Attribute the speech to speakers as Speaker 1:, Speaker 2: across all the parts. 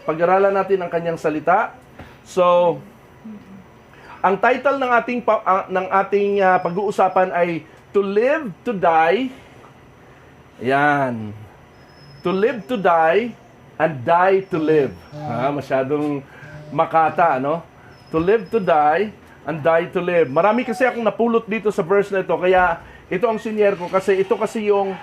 Speaker 1: Pag-aralan natin ang kanyang salita. So, ang title ng ating pag-uusapan ay To Live, to Die. Yan. To live, to die, and die to live. Masyadong makata, no? To live, to die, and die to live. Marami kasi akong napulot dito sa verse na ito, kaya ito ang senior ko kasi ito kasi yung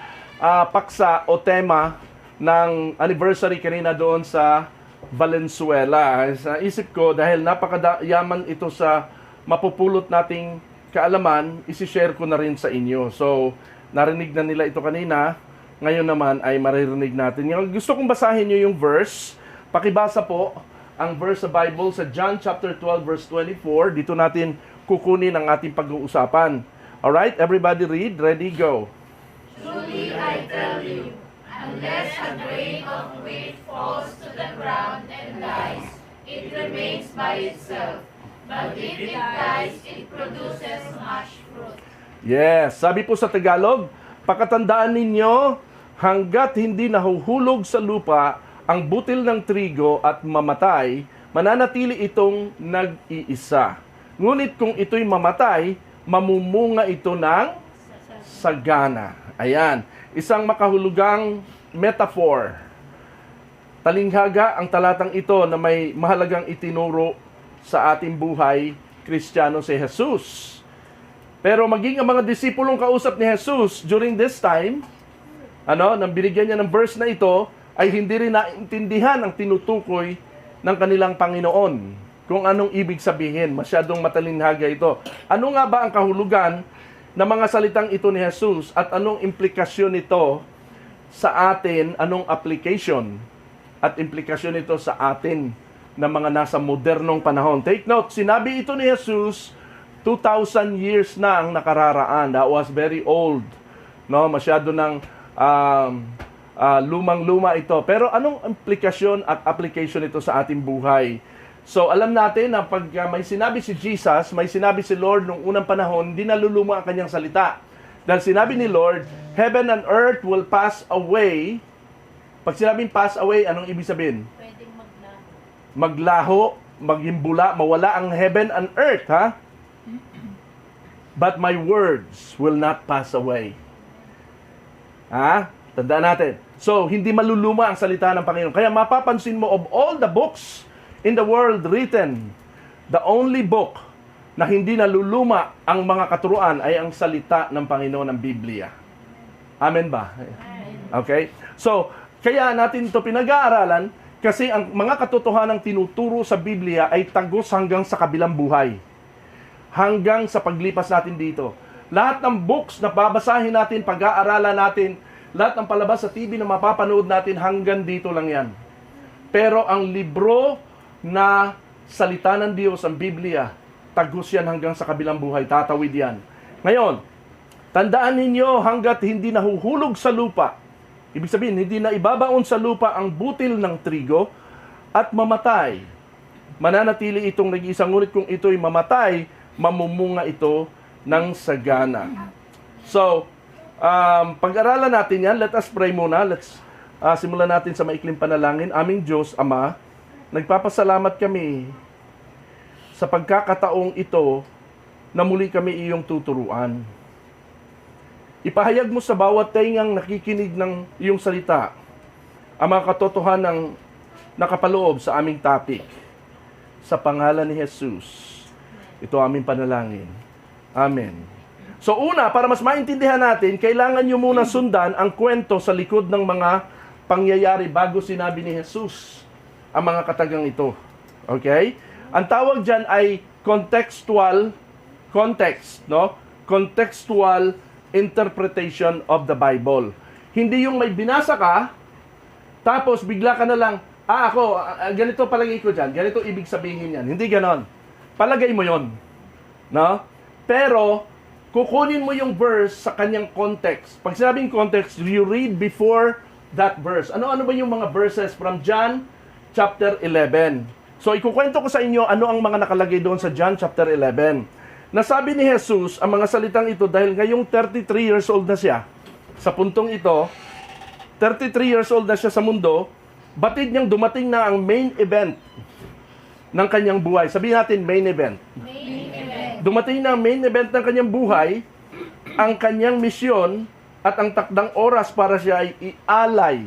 Speaker 1: paksa o tema ng anniversary kanina doon sa Valenzuela. Sa isip ko, dahil napakayaman ito sa mapupulot nating kaalaman, isi-share ko na rin sa inyo. So, narinig na nila ito kanina, ngayon naman ay maririnig natin. Yung gusto kong basahin nyo yung verse. Pakibasa po ang verse sa Bible sa John chapter 12 verse 24. Dito natin kukunin ang ating pag-uusapan. Alright, everybody read. Ready, go.
Speaker 2: Truly I tell you, unless a grain of wheat falls to the ground and dies, it remains by itself. But if it dies, it produces much fruit.
Speaker 1: Yes, sabi po sa Tagalog, pakatandaan ninyo, hanggat hindi nahuhulog sa lupa ang butil ng trigo at mamatay, mananatili itong nag-iisa. Ngunit kung ito'y mamatay, mamumunga ito ng sagana. Ayan, isang makahulugang metaphor. Talinghaga ang talatang ito na may mahalagang itinuro sa ating buhay Kristiyano si Jesus. Pero maging ang mga disipulong kausap ni Jesus during this time, nang binigyan niya ng verse na ito, ay hindi rin naintindihan ang tinutukoy ng kanilang Panginoon. Kung anong ibig sabihin, masyadong matalinhaga ito. Ano nga ba ang kahulugan ng mga salitang ito ni Jesus at anong implikasyon nito sa atin, anong application at implikasyon nito sa atin na mga nasa modernong panahon. Take note, sinabi ito ni Jesus 2,000 years na ang nakararaan. That was very old. No, masyado ng lumang-luma ito. Pero anong implikasyon at application nito sa ating buhay? So, alam natin na pag may sinabi si Jesus, may sinabi si Lord nung unang panahon, hindi naluluma ang kanyang salita. Dahil sinabi ni Lord, heaven and earth will pass away. Pag sinabing pass away, anong ibig sabihin?
Speaker 2: Pwedeng
Speaker 1: Maglaho, maghimbula, mawala ang heaven and earth, ha? But my words will not pass away. Tandaan natin. So, hindi maluluma ang salita ng Panginoon. Kaya mapapansin mo, of all the books in the world written, the only book na hindi naluluma ang mga katuruan ay ang salita ng Panginoon ng Biblia. Amen ba? Okay? So, kaya natin ito pinag-aaralan kasi ang mga katotohanang tinuturo sa Biblia ay tagos hanggang sa kabilang buhay. Hanggang sa paglipas natin dito. Lahat ng books na babasahin natin, pag-aaralan natin, lahat ng palabas sa TV na mapapanood natin, hanggang dito lang yan. Pero ang libro na salita ng Diyos, ang Biblia, tagos yan hanggang sa kabilang buhay, tatawid yan. Ngayon, tandaan ninyo, hanggat hindi nahuhulog sa lupa, ibig sabihin, hindi na ibabaon sa lupa ang butil ng trigo at mamatay, mananatili itong nag-iisa, ngunit kung ito'y mamatay, mamumunga ito ng sagana. So, pag-aralan natin yan. Let us pray muna. Let's simulan natin sa maikling panalangin. Aming Diyos, Ama, nagpapasalamat kami sa pagkakataong ito na muli kami iyong tuturuan. Ipahayag mo sa bawat taingang nakikinig ng iyong salita ang mga katotohanang nakapaloob sa aming topic. Sa pangalan ni Jesus, ito aming panalangin. Amen. So una, para mas maintindihan natin, kailangan nyo muna sundan ang kwento sa likod ng mga pangyayari bago sinabi ni Jesus ang mga katagang ito. Okay? Ang tawag dyan ay contextual interpretation of the Bible. Hindi yung may binasa ka, tapos bigla ka na lang, ganito palagay ko dyan, ganito ibig sabihin yan. Hindi ganon. Palagay mo yon, no? Pero, kukunin mo yung verse sa kanyang context. Pag sinabing context, you read before that verse. Ano ba yung mga verses from John chapter 11? So, ikukwento ko sa inyo ano ang mga nakalagay doon sa John chapter 11. Nasabi ni Jesus ang mga salitang ito dahil ngayong 33 years old na siya. Sa puntong ito, 33 years old na siya sa mundo, batid niyang dumating na ang main event ng kanyang buhay. Sabihin natin, main event.
Speaker 2: Main event.
Speaker 1: Dumating na ang main event ng kanyang buhay, ang kanyang misyon at ang takdang oras para siya ay ialay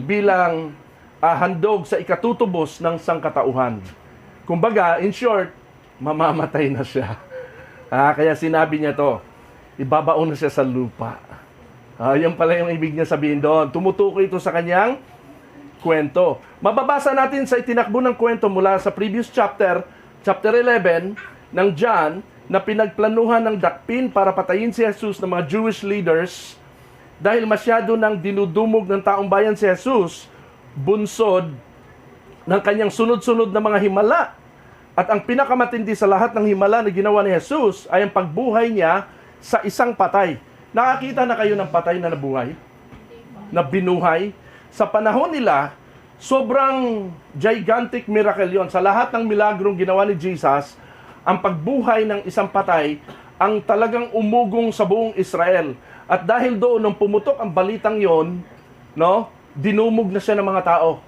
Speaker 1: bilang handog sa ikatutubos ng sangkatauhan. Kumbaga, in short, mamamatay na siya. Kaya sinabi niya to, ibabaon na siya sa lupa. Yan pala yung ibig niya sabihin doon. Tumutukoy ito sa kanyang kwento. Mababasa natin sa itinakbo ng kwento mula sa previous chapter 11 ng John, na pinagplanuhan ng dakpin para patayin si Jesus ng mga Jewish leaders dahil masyado nang dinudumog ng taong bayan si Jesus, bunsod ng kanyang sunod-sunod na mga himala. At ang pinakamatindi sa lahat ng himala na ginawa ni Jesus ay ang pagbuhay niya sa isang patay. Nakakita na kayo ng patay na nabuhay? Na binuhay? Sa panahon nila, sobrang gigantic miracle yon. Sa lahat ng milagrong ginawa ni Jesus, ang pagbuhay ng isang patay ang talagang umugong sa buong Israel. At dahil doon, nung pumutok ang balitang yon, dinumog na siya ng mga tao.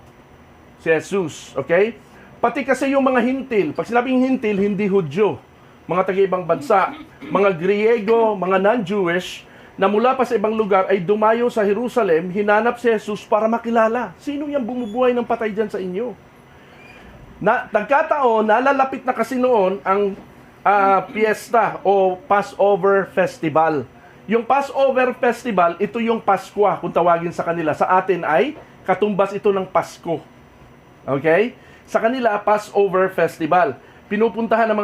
Speaker 1: Si Jesus, okay? Pati kasi yung mga hintil, pag sinabing hintil, hindi Hudyo, mga taga-ibang bansa, mga Griego, mga non-Jewish, na mula pa sa ibang lugar ay dumayo sa Jerusalem, hinanap si Jesus para makilala. Sino yung bumubuhay ng patay dyan sa inyo? Nagkataon, nalalapit na kasi noon ang fiesta o Passover Festival. Yung Passover Festival, ito yung Pasko, kung tawagin sa kanila. Sa atin ay katumbas ito ng Pasko. Okay? Sa kanila, Passover Festival. Pinupuntahan ng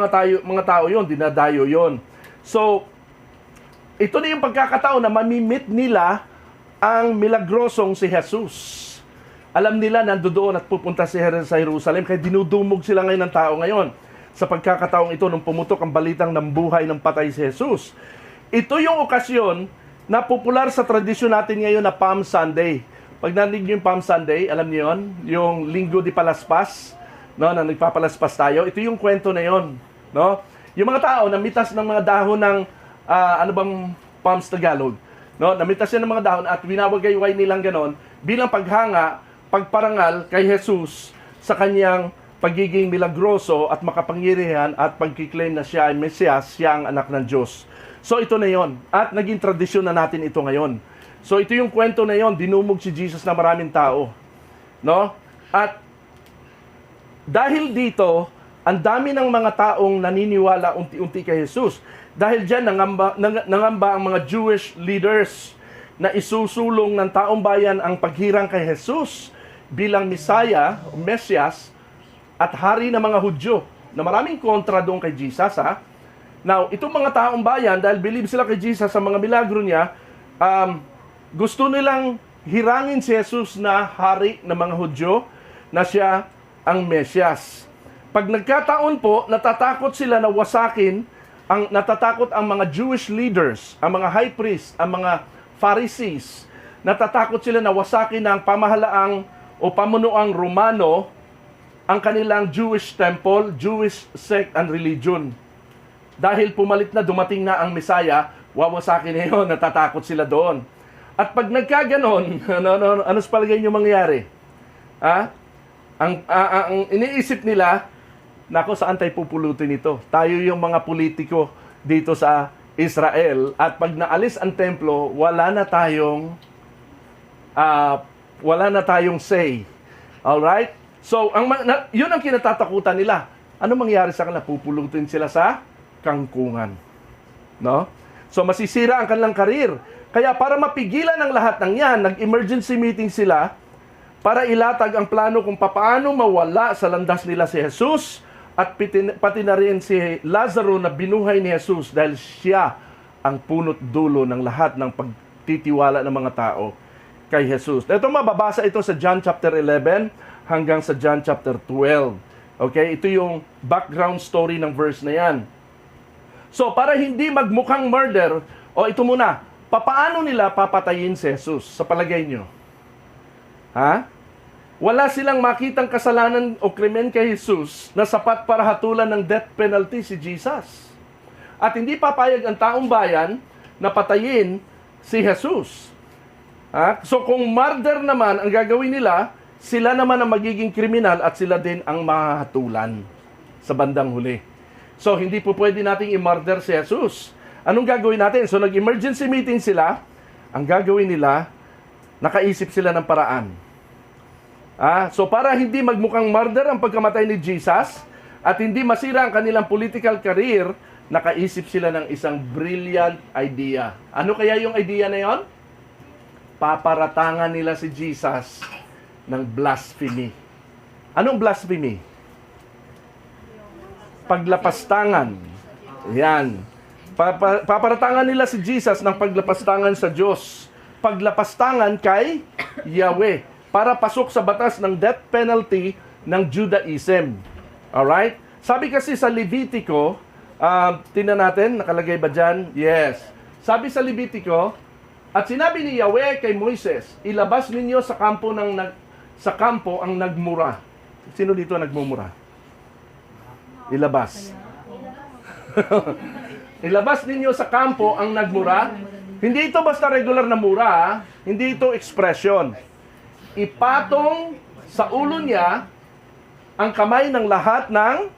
Speaker 1: mga tao yon, dinadayo yon. So, ito na yung pagkakataon na mamimit nila ang milagrosong si Jesus. Alam nila nandoon at pupunta sa Jerusalem, kaya dinudumog sila ngayon ng tao ngayon. Sa pagkakataong ito, nung pumutok ang balitang ng buhay ng patay si Jesus. Ito yung okasyon na popular sa tradisyon natin ngayon na Palm Sunday. Pag narinig niyo yung Palm Sunday, alam niyo yon, yung Linggo de Palaspas, na nagpapalaspas tayo. Ito yung kwento na yon, Yung mga tao namitas ng mga dahon ng palms Tagalog, namitas yan ng mga dahon at winawagayway nilang ganon bilang paghanga, pagparangal kay Jesus sa kanyang pagiging milagroso at makapangyarihan at pagkiklaim na siya ay Mesiyas, siya ang anak ng Diyos. So ito na yon, at naging tradisyon na natin ito ngayon. So ito yung kwento na yon, dinumog si Jesus na maraming tao. At dahil dito, ang dami ng mga taong naniniwala unti-unti kay Jesus. Dahil dyan, nangamba ang mga Jewish leaders na isusulong ng taong bayan ang paghirang kay Jesus bilang Messiah, Mesiyas, at hari ng mga Hudyo, na maraming kontra doon kay Jesus. Now, itong mga taong bayan, dahil believe sila kay Jesus sa mga milagro niya, gusto nilang hirangin si Jesus na hari ng mga Hudyo, na siya ang Mesiyas. Pag nagkataon po, natatakot sila na wasakin, natatakot ang mga Jewish leaders, ang mga high priest, ang mga Pharisees, natatakot sila na wasakin ng pamahalaang o pamunuang Romano ang kanilang Jewish temple, Jewish sect and religion. Dahil pumalit na, dumating na ang Messiah, wawasakin na yun, natatakot sila doon. At pag nagkaganon, ano sa palagay nyo mangyayari? Ang iniisip nila, nako, saan tayo pupulutin ito? Tayo yung mga politiko dito sa Israel, at pag naalis ang templo, wala na tayong say. Alright? So, yun ang kinatatakutan nila. Ano mangyayari sa kanila? Pupulutin sila sa kangkungan. So, masisira ang kanilang karir. Kaya para mapigilan ang lahat ng yan, nag-emergency meeting sila para ilatag ang plano kung paano mawala sa landas nila si Jesus, at pati na rin si Lazaro na binuhay ni Jesus, dahil siya ang punot dulo ng lahat ng pagtitiwala ng mga tao kay Jesus. Ito, mababasa ito sa John chapter 11 hanggang sa John chapter 12. Okay? Ito yung background story ng verse na yan. So, para hindi magmukhang murder, ito muna, papaano nila papatayin si Jesus sa palagay nyo? Wala silang makitang kasalanan o krimen kay Jesus na sapat para hatulan ng death penalty si Jesus. At hindi papayag ang taong bayan na patayin si Jesus. So kung murder naman ang gagawin nila, sila naman ang magiging kriminal at sila din ang mahahatulan sa bandang huli. So, hindi po pwede nating i-murder si Jesus. Anong gagawin natin? So, nag-emergency meeting sila. Ang gagawin nila, nakaisip sila ng paraan. So, para hindi magmukhang murder ang pagkamatay ni Jesus at hindi masira ang kanilang political career, nakaisip sila ng isang brilliant idea. Ano kaya yung idea na yon? Paparatangan nila si Jesus ng blasphemy. Anong blasphemy? Paglapastangan. Yan. Paparatangan nila si Jesus ng paglapastangan sa Diyos. Paglapastangan kay Yahweh para pasok sa batas ng death penalty ng Judaism. Alright? Sabi kasi sa Levitico, tingnan natin, nakalagay ba dyan? Yes. Sabi sa Levitico, at sinabi ni Yahweh kay Moises, ilabas ninyo sa kampo ang nagmura. Sino dito nagmumura? Ilabas. Ilabas ninyo sa kampo ang nagmura. Hindi ito basta regular na mura, ha? Hindi ito expression. Ipatong sa ulo niya ang kamay ng lahat ng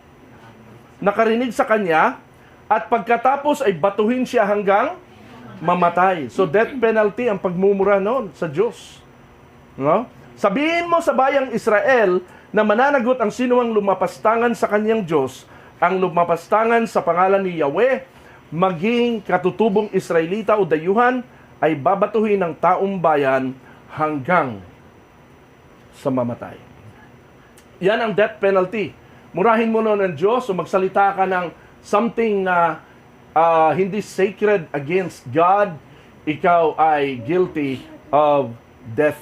Speaker 1: nakarinig sa kanya at pagkatapos ay batuhin siya hanggang mamatay. So death penalty ang pagmumura noon sa Diyos. No? Sabihin mo sa bayang Israel na mananagot ang sinuwang lumapastangan sa kanyang Diyos, ang lumapastangan sa pangalan ni Yahweh, maging katutubong Israelita o dayuhan, ay babatuhin ng taong bayan hanggang sa mamatay. Yan ang death penalty. Murahin mo noon ang Diyos o magsalita ka ng something na hindi sacred against God, ikaw ay guilty of death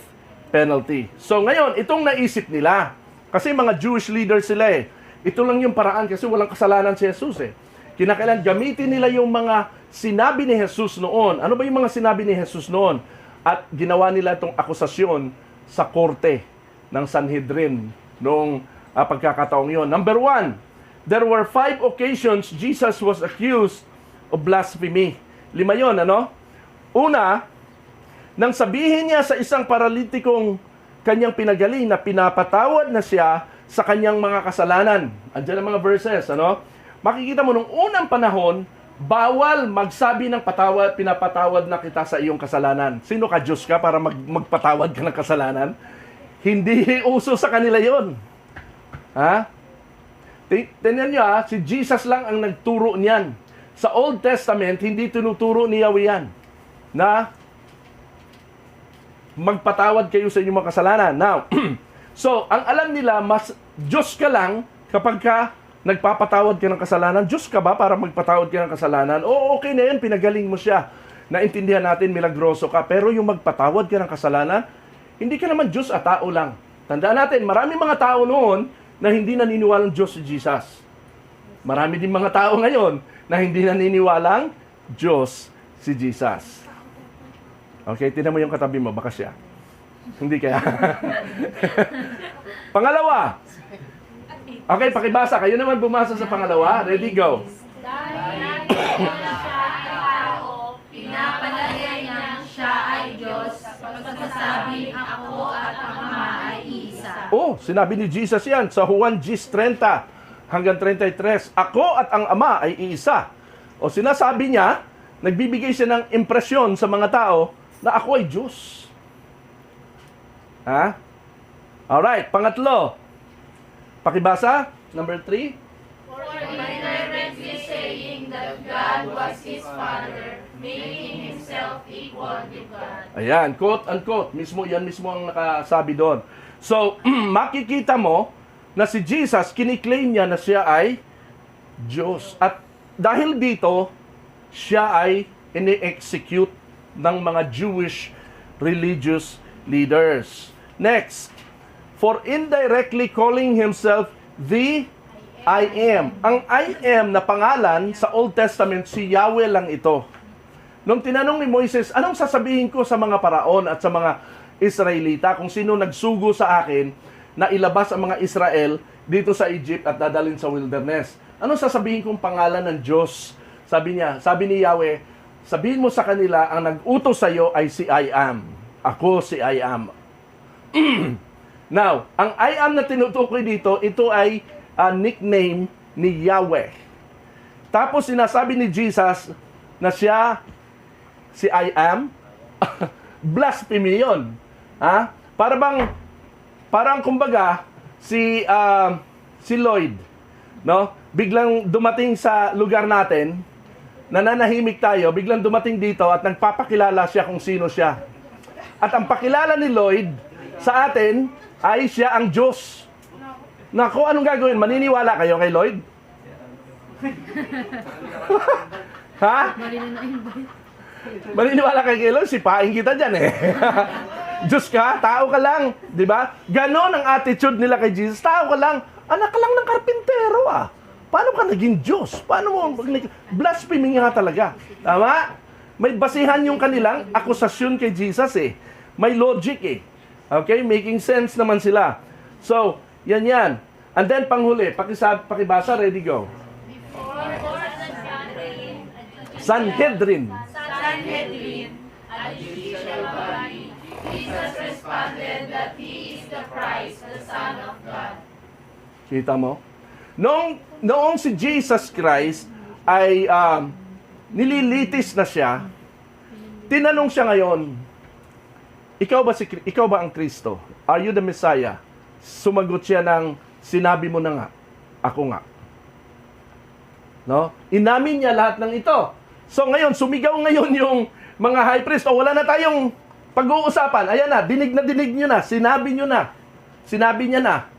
Speaker 1: penalty. So ngayon, itong naisip nila, kasi mga Jewish leaders sila eh. Ito lang yung paraan kasi walang kasalanan si Jesus eh. Kinakailan gamitin nila yung mga sinabi ni Jesus noon. Ano ba yung mga sinabi ni Jesus noon? At ginawa nila itong akusasyon sa korte ng Sanhedrin noong pagkakataong yon. Number 1, there were 5 occasions Jesus was accused of blasphemy. 5 yon, ano? Una, nang sabihin niya sa isang paralitikong kanyang pinagaling na pinapatawad na siya sa kanyang mga kasalanan. Andiyan ang mga verses, ano? Makikita mo nung unang panahon, bawal magsabi ng patawad, pinapatawad na kita sa iyong kasalanan. Sino ka, Diyos ka, para magpatawad ka ng kasalanan? Hindi uso sa kanila yon. Ha? Tingnan nyo si Jesus lang ang nagturo niyan. Sa Old Testament, hindi tinuturo ni Yahweh yan na magpatawad kayo sa inyong mga kasalanan. Now, so, ang alam nila, mas Diyos ka lang kapag ka nagpapatawad ka ng kasalanan. Diyos ka ba para magpatawad ka ng kasalanan? O okay na yan, pinagaling mo siya. Naintindihan natin, milagroso ka. Pero yung magpatawad ka ng kasalanan, hindi ka naman Diyos at tao lang. Tandaan natin, marami mga tao noon na hindi naniniwalang Diyos si Jesus. Marami din mga tao ngayon na hindi naniniwalang Diyos si Jesus. Okay, tinan mo yung katabi mo, baka siya. Hindi kaya. Pangalawa. Okay, pakibasa. Kayo naman bumasa sa pangalawa. Ready, go.
Speaker 2: Dahil siya ay tao, pinapalagay niyang siya ay Diyos, pagkasabing ako at ang Ama ay isa.
Speaker 1: Oh, sinabi ni Jesus yan sa Juan 10:30 hanggang 33. Ako at ang Ama ay iisa. O sinasabi niya, nagbibigay siya ng impresyon sa mga tao na ako ay Diyos. Ha? Alright, pangatlo. Pakibasa, number 3.
Speaker 2: For indirectly saying that God was his Father, making himself equal to God.
Speaker 1: Ayan, quote unquote. Yan mismo ang nakasabi doon. So, makikita mo na si Jesus, kiniklaim niya na siya ay Diyos. At dahil dito, siya ay ini-execute ng mga Jewish religious leaders. Next, for indirectly calling himself the I am. Ang I am na pangalan sa Old Testament, si Yahweh lang ito. Nung tinanong ni Moises, anong sasabihin ko sa mga paraon at sa mga Israelita kung sino nagsugo sa akin na ilabas ang mga Israel dito sa Egypt at dadalhin sa wilderness? Anong sasabihin kong pangalan ng Diyos? Sabi ni Yahweh, sabihin mo sa kanila, ang nag-utos sa iyo ay si I am. Ako si I am. Now, ang I am na tinutukoy dito, ito ay nickname ni Yahweh. Tapos sinasabi ni Jesus na siya si I am. Blasphemy yun. Ha? Parang kumbaga si Lloyd, no? Biglang dumating sa lugar natin, nananahimik tayo, biglang dumating dito at nagpapakilala siya kung sino siya. At ang pakilala ni Lloyd sa atin ay siya ang Diyos. Naku, anong gagawin? Maniniwala kayo kay Lloyd? Ha? Maniniwala kayo kay Lloyd? Sipain kita dyan eh. Diyos ka, tao ka lang. Diba? Ganon ang attitude nila kay Jesus. Tao ka lang. Anak ka lang ng karpintero ah. Paano ka naging Diyos? Paano mo? Blasphemy nga talaga. Tama? May basihan yung kanilang akusasyon kay Jesus eh. May logic eh. Okay? Making sense naman sila. So, yan. And then, panghuli, pakibasa, ready, go.
Speaker 2: Before
Speaker 1: Sanhedrin.
Speaker 2: at the judicial body, Jesus responded that He is the Christ, the Son of God.
Speaker 1: Kita mo? Noong si Jesus Christ ay nililitis na siya, tinanong siya ngayon, ikaw ba ang Kristo? Are you the Messiah? Sumagot siya ng, sinabi mo na nga, ako nga. No? Inamin niya lahat ng ito. So ngayon, sumigaw ngayon yung mga high priest. O wala na tayong pag-uusapan. Ayan na, dinig nyo na. Sinabi nyo na. Sinabi niya na.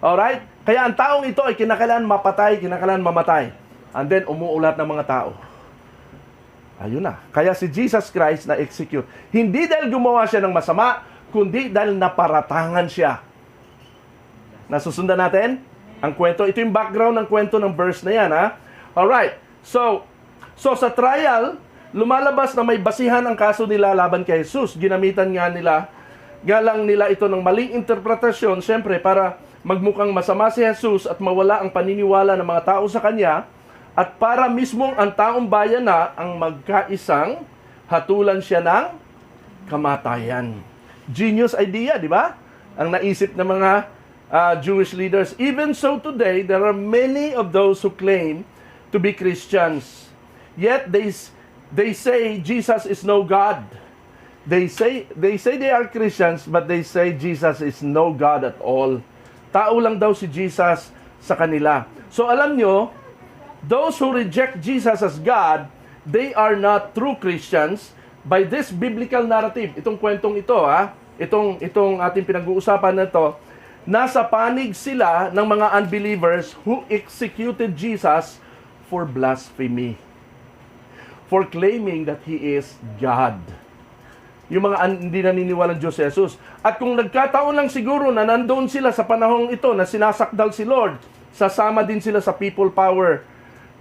Speaker 1: Alright? Kaya ang taong ito ay kinakailangan mapatay, kinakailangan mamatay. And then, umuulat ng mga tao. Ayun na. Kaya si Jesus Christ na-execute. Hindi dahil gumawa siya ng masama, kundi dahil naparatangan siya. Nasusundan natin? Ang kwento. Ito yung background ng kwento ng verse na yan, ha? Alright. So sa trial, lumalabas na may basihan ang kaso nila laban kay Jesus. Ginamitan galang nila ito ng maling interpretasyon, siyempre para magmukhang masama si Jesus at mawala ang paniniwala ng mga tao sa Kanya, at para mismong ang taong bayan na ang magkaisang hatulan siya ng kamatayan. Genius idea, di ba? Ang naisip ng mga Jewish leaders. Even so today, there are many of those who claim to be Christians. Yet they say Jesus is no God. They say they are Christians, but they say Jesus is no God at all. Tao lang daw si Jesus sa kanila. So alam nyo, those who reject Jesus as God, they are not true Christians by this biblical narrative. Itong kwentong ito, itong ating pinag-uusapan na ito, nasa panig sila ng mga unbelievers who executed Jesus for blasphemy, for claiming that He is God. Yung mga hindi naniniwalang Diyos si Jesus. At kung nagkataon lang siguro na nandoon sila sa panahong ito na sinasakdal si Lord, sasama din sila sa people power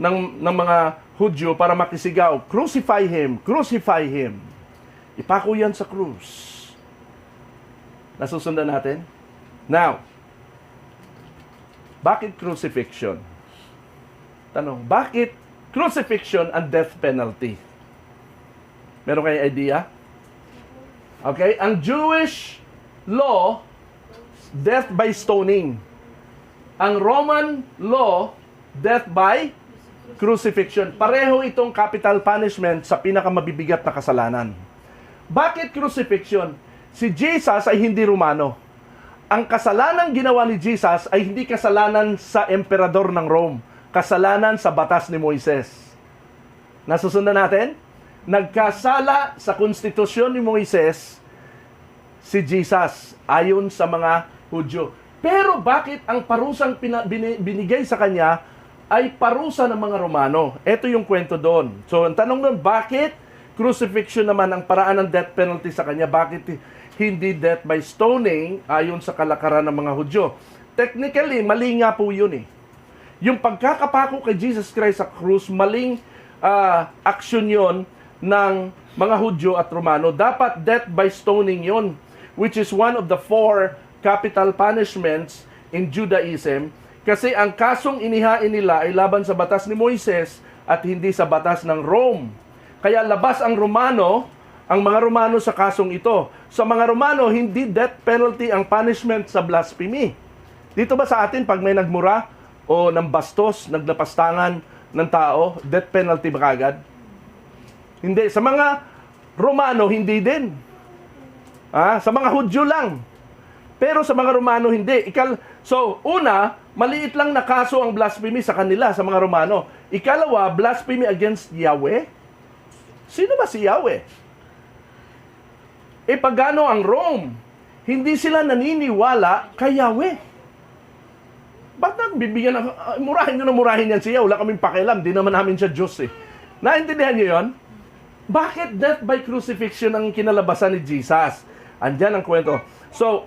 Speaker 1: ng mga Hudyo para makisigaw, crucify Him, crucify Him. Ipako yan sa krus. Nasusundan natin? Now, bakit crucifixion? Tanong, bakit crucifixion and death penalty? Meron kayong idea? Okay, ang Jewish law, death by stoning. Ang Roman law, death by crucifixion. Pareho itong capital punishment sa pinakamabibigat na kasalanan. Bakit crucifixion? Si Jesus ay hindi Romano. Ang kasalanan ginawa ni Jesus ay hindi kasalanan sa emperador ng Rome. Kasalanan sa batas ni Moises. Nasusundan natin? Nagkasala sa konstitusyon ni Moises si Jesus ayon sa mga Hudyo. Pero bakit ang parusang binigay sa kanya ay parusa ng mga Romano? Ito yung kwento doon. So, ang tanong doon, bakit crucifixion naman ang paraan ng death penalty sa kanya? Bakit hindi death by stoning ayon sa kalakaran ng mga Hudyo? Technically, mali nga po yun eh. Yung pagkakapako kay Jesus Christ sa krus, maling aksyon yon ng mga Hudyo at Romano. Dapat death by stoning yon, which is one of the 4 capital punishments in Judaism. Kasi ang kasong inihain nila ay laban sa batas ni Moises at hindi sa batas ng Rome. Kaya labas ang Romano ang mga Romano sa kasong ito. Sa mga Romano, hindi death penalty ang punishment sa blasphemy. Dito ba sa atin, pag may nagmura o ng bastos, naglapastangan ng tao, death penalty ba kagad? Hindi. Sa mga Romano, hindi din. Sa mga Hudyo lang. Pero sa mga Romano, hindi. So, una, maliit lang na kaso ang blasphemy sa kanila, sa mga Romano. Ikalawa, blasphemy against Yahweh. Sino ba si Yahweh? Pagano ang Rome? Hindi sila naniniwala kay Yahweh. Ba't nagbibigyan ng... murahin nyo na murahin yan siya. Wala kaming pakialam. Di naman namin siya Diyos eh. Naintindihan nyo yon? Bakit death by crucifixion ang kinalabasan ni Jesus? Andyan ang kwento. So,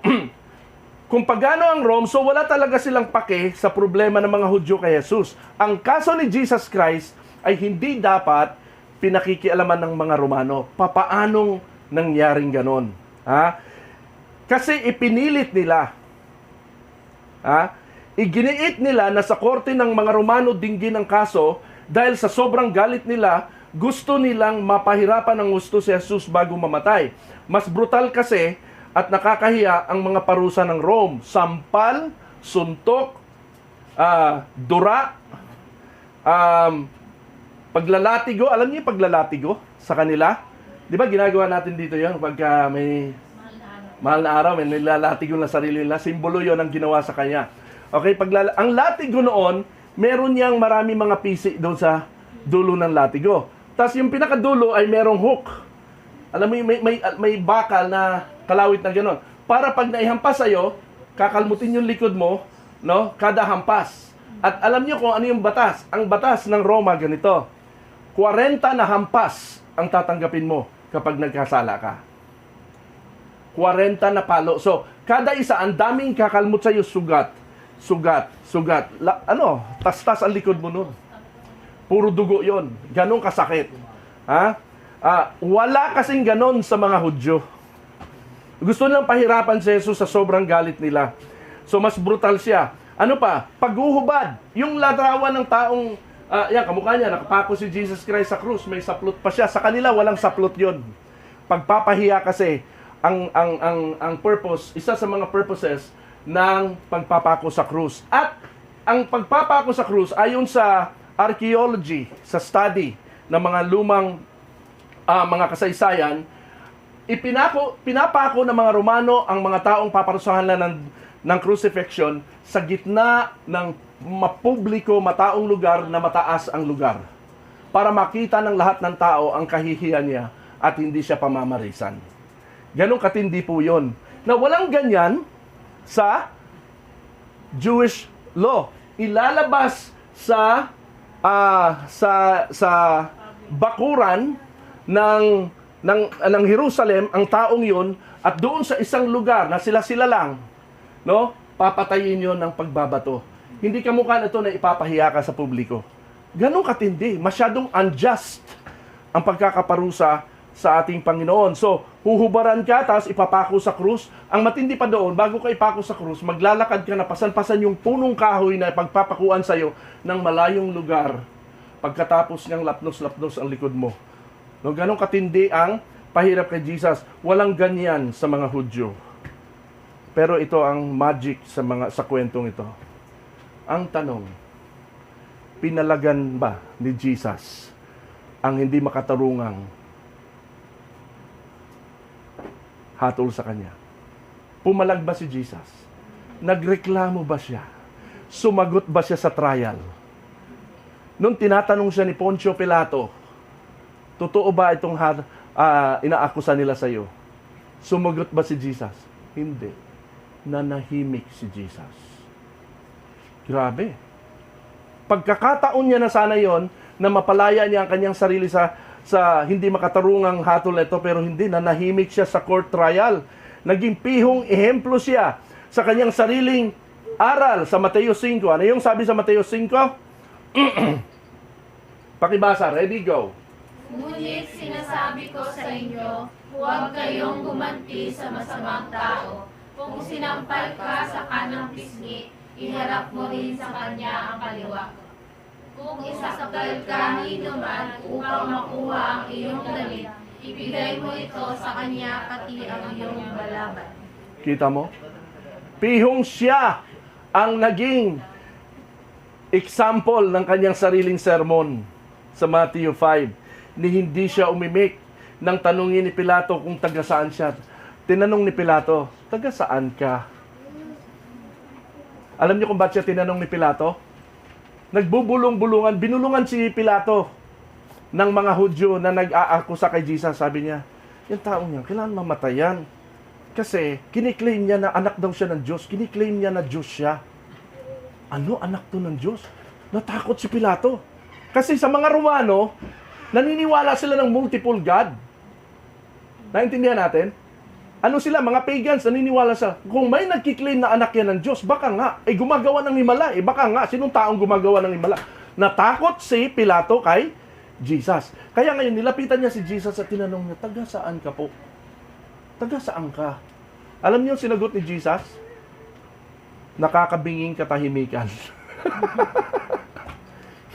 Speaker 1: kung pagano ang Rome, so wala talaga silang pake sa problema ng mga Hudyo kay Jesus. Ang kaso ni Jesus Christ ay hindi dapat pinakikialaman ng mga Romano. Papaanong nangyaring ganon? Kasi ipinilit nila. Iginiit nila na sa korte ng mga Romano dinggin ang kaso dahil sa sobrang galit nila, gusto nilang mapahirapan ng gusto si Jesus bago mamatay. Mas brutal kasi at nakakahiya ang mga parusa ng Rome. Sampal, suntok, dura, paglalatigo. Alam niyo yung paglalatigo sa kanila? Di ba ginagawa natin dito yon pagka may mahal na araw, may nilalatigo na sarili nila. Simbolo yon ang ginawa sa kanya. Okay, ang latigo noon, meron niyang marami mga pisi doon sa dulo ng latigo. Tapos yung pinakadulo ay merong hook. Alam mo, may bakal na kalawit na gano'n. Para pag naihampas sa'yo, kakalmutin yung likod mo, no? Kada hampas. At alam niyo kung ano yung batas. Ang batas ng Roma ganito. 40 na hampas ang tatanggapin mo kapag nagkasala ka. 40 na palo. So, kada isa, ang daming kakalmot sa'yo, sugat. Tas-tas ang likod mo nun. Puro dugo yon. Ganun kasakit. Wala kasing ganon sa mga Hudyo. Gusto nilang pahirapan si Jesus sa sobrang galit nila. So, mas brutal siya. Ano pa? Paghuhubad. Yung larawan ng taong, kamukha niya, nakapako si Jesus Christ sa krus, may saplot pa siya. Sa kanila, walang saplot yon. Pagpapahiya kasi, ang purpose, isa sa mga purposes ng pagpapako sa krus. At ang pagpapako sa krus, ayon sa archaeology, sa study ng mga lumang mga kasaysayan, pinapako ng mga Romano ang mga taong paparusahan na ng crucifixion sa gitna ng mapubliko, mataong lugar na mataas ang lugar. Para makita ng lahat ng tao ang kahihiyan niya at hindi siya pamamarisan. Ganong katindi po yun. Na walang ganyan sa Jewish law. Ilalabas sa bakuran ng Jerusalem ang taong yun at doon sa isang lugar na sila lang, no, papatayin yon ng pagbabato. Hindi kamukha ito na ipapahiya ka sa publiko. Ganun katindi, masyadong unjust ang pagkakaparusa sa ating Panginoon. So, huhubaran ka, tapos ipapako sa krus. Ang matindi pa doon, bago ka ipako sa krus, maglalakad ka na pasan-pasan yung punong kahoy na pagpapakuan sa'yo ng malayong lugar. Pagkatapos niyang lapnos-lapnos ang likod mo. No, ganun katindi ang pahirap kay Jesus. Walang ganyan sa mga Hudyo. Pero ito ang magic sa kwentong ito. Ang tanong, pinalagan ba ni Jesus ang hindi makatarungang hatol sa kanya? Pumalag ba si Jesus? Nagreklamo ba siya? Sumagot ba siya sa trial? Nung tinatanong siya ni Poncio Pilato, totoo ba itong inaakusa nila sa iyo? Sumagot ba si Jesus? Hindi. Nanahimik si Jesus. Grabe. Pagkakataon niya na sana yon na mapalaya niya ang kanyang sarili sa hindi makatarungang hatol ito, pero hindi, nanahimik siya sa court trial. Naging pihong ehemplo siya sa kanyang sariling aral sa Mateo 5. Ano yung sabi sa Mateo 5? Pakibasa, ready, go.
Speaker 2: Ngunit sinasabi ko sa inyo, huwag kayong gumanti sa masamang tao. Kung sinampal ka sa kanang pisngi, iharap mo rin sa kanya ang kaliwa. Kung isakal ka ni naman upang makuha ang iyong damit, ibigay mo ito sa kanya pati ang iyong balaban.
Speaker 1: Kita mo? Pihong siya ang naging example ng kanyang sariling sermon sa Matthew 5, ni hindi siya umimik nang tanungin ni Pilato kung taga saan siya. Tinanong ni Pilato, taga saan ka? Alam niyo kung bakit siya tinanong ni Pilato? Nagbubulong-bulungan, binulungan si Pilato ng mga Hudyo na nag-aakusa kay Jesus. Sabi niya, yung taong yan, kailangan mamatayan. Kasi kiniklaim niya na anak daw siya ng Diyos. Kiniklaim niya na Diyos siya. Ano anak to ng Diyos? Natakot si Pilato. Kasi sa mga Romano, naniniwala sila ng multiple God. Naintindihan natin? Ano sila? Mga pagans, naniniwala sa kung may nagkiklaim na anak yan ng Diyos, baka nga, gumagawa ng himala. Baka nga, sinong taong gumagawa ng himala? Natakot si Pilato kay Jesus. Kaya ngayon, nilapitan niya si Jesus at tinanong niya, taga saan ka po? Taga saan ka? Alam niyo sinagot ni Jesus? Nakakabinging katahimikan.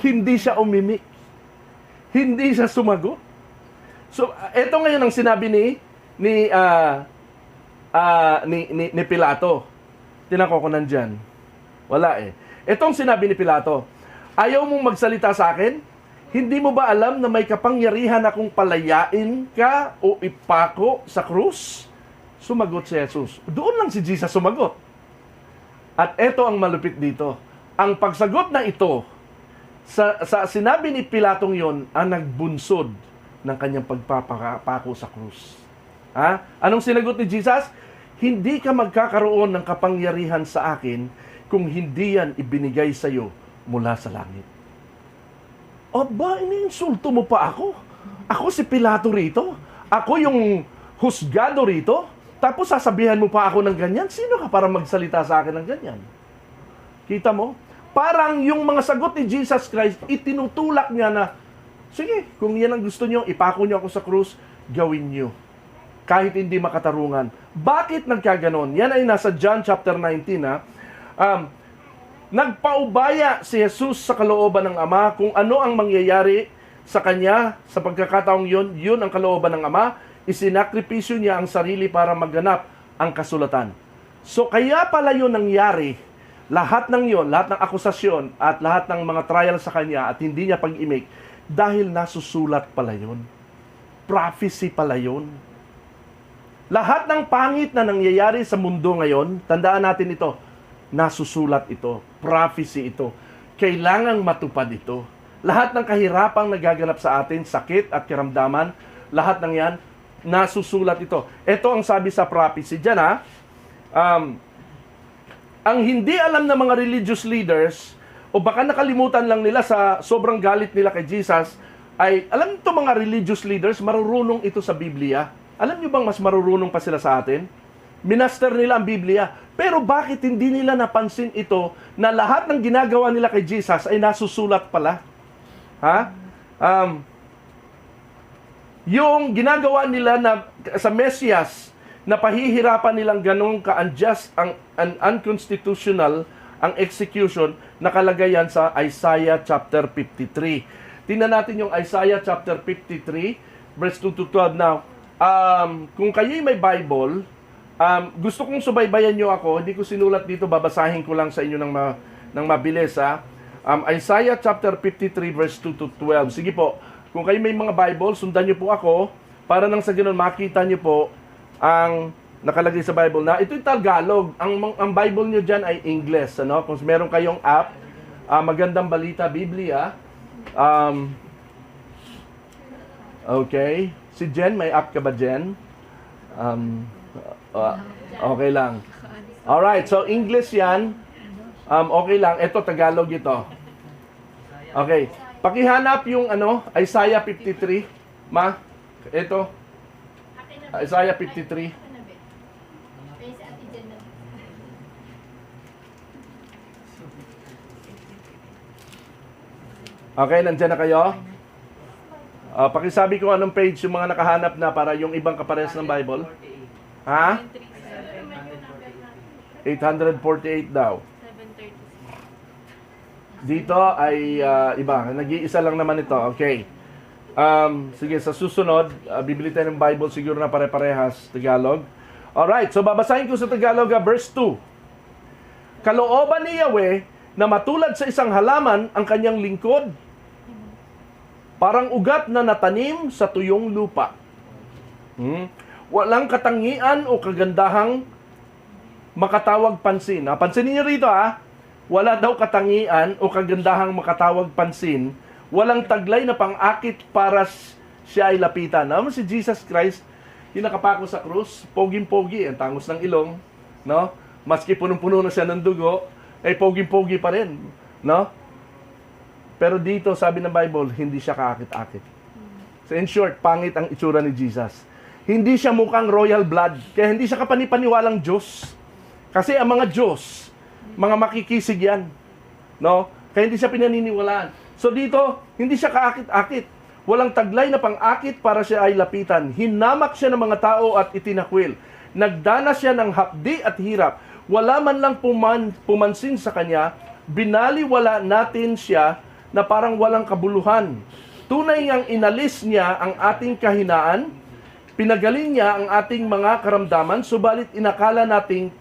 Speaker 1: Hindi siya umimik. Hindi siya sumagot. So, ito ngayon ang sinabi ni Pilato. Tinako ko nandyan. Wala eh. Itong sinabi ni Pilato, ayaw mong magsalita sa akin? Hindi mo ba alam na may kapangyarihan akong palayain ka o ipako sa krus? Sumagot si Jesus. Doon lang si Jesus sumagot. At eto ang malupit dito. Ang pagsagot na ito, sa sinabi ni Pilatong yon, ang nagbunsod ng kanyang pagpapako sa krus. Ha? Anong sinagot ni Jesus? Hindi ka magkakaroon ng kapangyarihan sa akin kung hindi yan ibinigay sa iyo mula sa langit. Aba, iniinsulto mo pa ako? Ako si Pilato rito? Ako yung husgado rito? Tapos sasabihan mo pa ako ng ganyan? Sino ka para magsalita sa akin ng ganyan? Kita mo? Parang yung mga sagot ni Jesus Christ, itinutulak niya na, sige, kung yan ang gusto niyo, ipako niyo ako sa krus, gawin niyo. Kahit hindi makatarungan. Bakit nagkaganon? Yan ay nasa John chapter 19, ha? Nagpaubaya si Jesus sa kalooban ng Ama kung ano ang mangyayari sa Kanya sa pagkakataong yun ang kalooban ng Ama. Isinakripisyo niya ang sarili para maganap ang kasulatan. So kaya pala yun nangyari, lahat ng akusasyon at lahat ng mga trial sa Kanya at hindi niya pag-imik, dahil nasusulat pala yun. Prophecy pala yun. Lahat ng pangit na nangyayari sa mundo ngayon, tandaan natin ito, nasusulat ito, prophecy ito. Kailangang matupad ito. Lahat ng kahirapang nagaganap sa atin, sakit at karamdaman, lahat ng yan, nasusulat ito. Ito ang sabi sa prophecy dyan, ha? Ang hindi alam ng mga religious leaders, o baka nakalimutan lang nila sa sobrang galit nila kay Jesus, ay, alam nito mga religious leaders, marurunong ito sa Biblia. Alam niyo bang mas marurunong pa sila sa atin? Minaster nila ang Biblia. Pero bakit hindi nila napansin ito na lahat ng ginagawa nila kay Jesus ay nasusulat pala? Ha? Yung ginagawa nila na sa Mesias, na pahihirapan nilang ganong ka-unjust, ang unconstitutional, ang execution, nakalagay yan sa Isaiah chapter 53. Tingnan natin yung Isaiah chapter 53, verse 2 to 12 now. Kung kayo'y may Bible, gusto kong subaybayan nyo ako, hindi ko sinulat dito, babasahin ko lang sa inyo ng mabilis, ha? Isaiah chapter 53, verse 2 to 12. Sige po, kung kayo may mga Bible, sundan nyo po ako, para nang sa ganun, makita nyo po ang nakalagay sa Bible na, ito'y Tagalog, ang Bible nyo dyan ay English, ano? Kung meron kayong app, Magandang Balita Biblia, okay, si Jen, may app ka ba, Jen? Okay lang. Alright, so English yan. Okay lang. Ito, Tagalog ito. Okay. Pakihanap yung Isaiah 53. Ma, ito. Isaiah 53. Okay, nandiyan na kayo? Pakisabi ko anong page yung mga nakahanap na para yung ibang kapares ng Bible. Ha? 848 daw. Dito ay iba. Nag-iisa lang naman ito. Okay. Sige, sa susunod, bibili tayo ng Bible, siguro na pare-parehas, Tagalog. Alright, so babasahin ko sa Tagalog, verse 2. Kalooban ni Yahweh na matulad sa isang halaman ang kanyang lingkod, parang ugat na natanim sa tuyong lupa. Walang katangian o kagandahang makatawag pansin. Pansinin niyo rito wala daw katangian o kagandahang makatawag pansin. Walang taglay na pang-akit para siya ay lapitan. Naman si Jesus Christ, yung nakapako sa krus, poging-pogi, ang tangos ng ilong, no? Maski punong-puno na siya ng dugo, poging-pogi pa rin, no? Pero dito, sabi ng Bible, hindi siya kaakit-akit. So in short, pangit ang itsura ni Jesus. Hindi siya mukhang royal blood, kaya hindi siya kapanipaniwalang Diyos. Kasi ang mga Diyos, mga makikisig yan, no? Kaya hindi siya pinaniniwalaan. So dito, hindi siya kaakit-akit. Walang taglay na pang-akit para siya ay lapitan. Hinamak siya ng mga tao at itinakwil. Nagdanas siya ng hapdi at hirap. Wala man lang pumansin sa kanya. Binaliwala natin siya na parang walang kabuluhan. Tunay ngang inalis niya ang ating kahinaan. Pinagaling niya ang ating mga karamdaman. Subalit inakala nating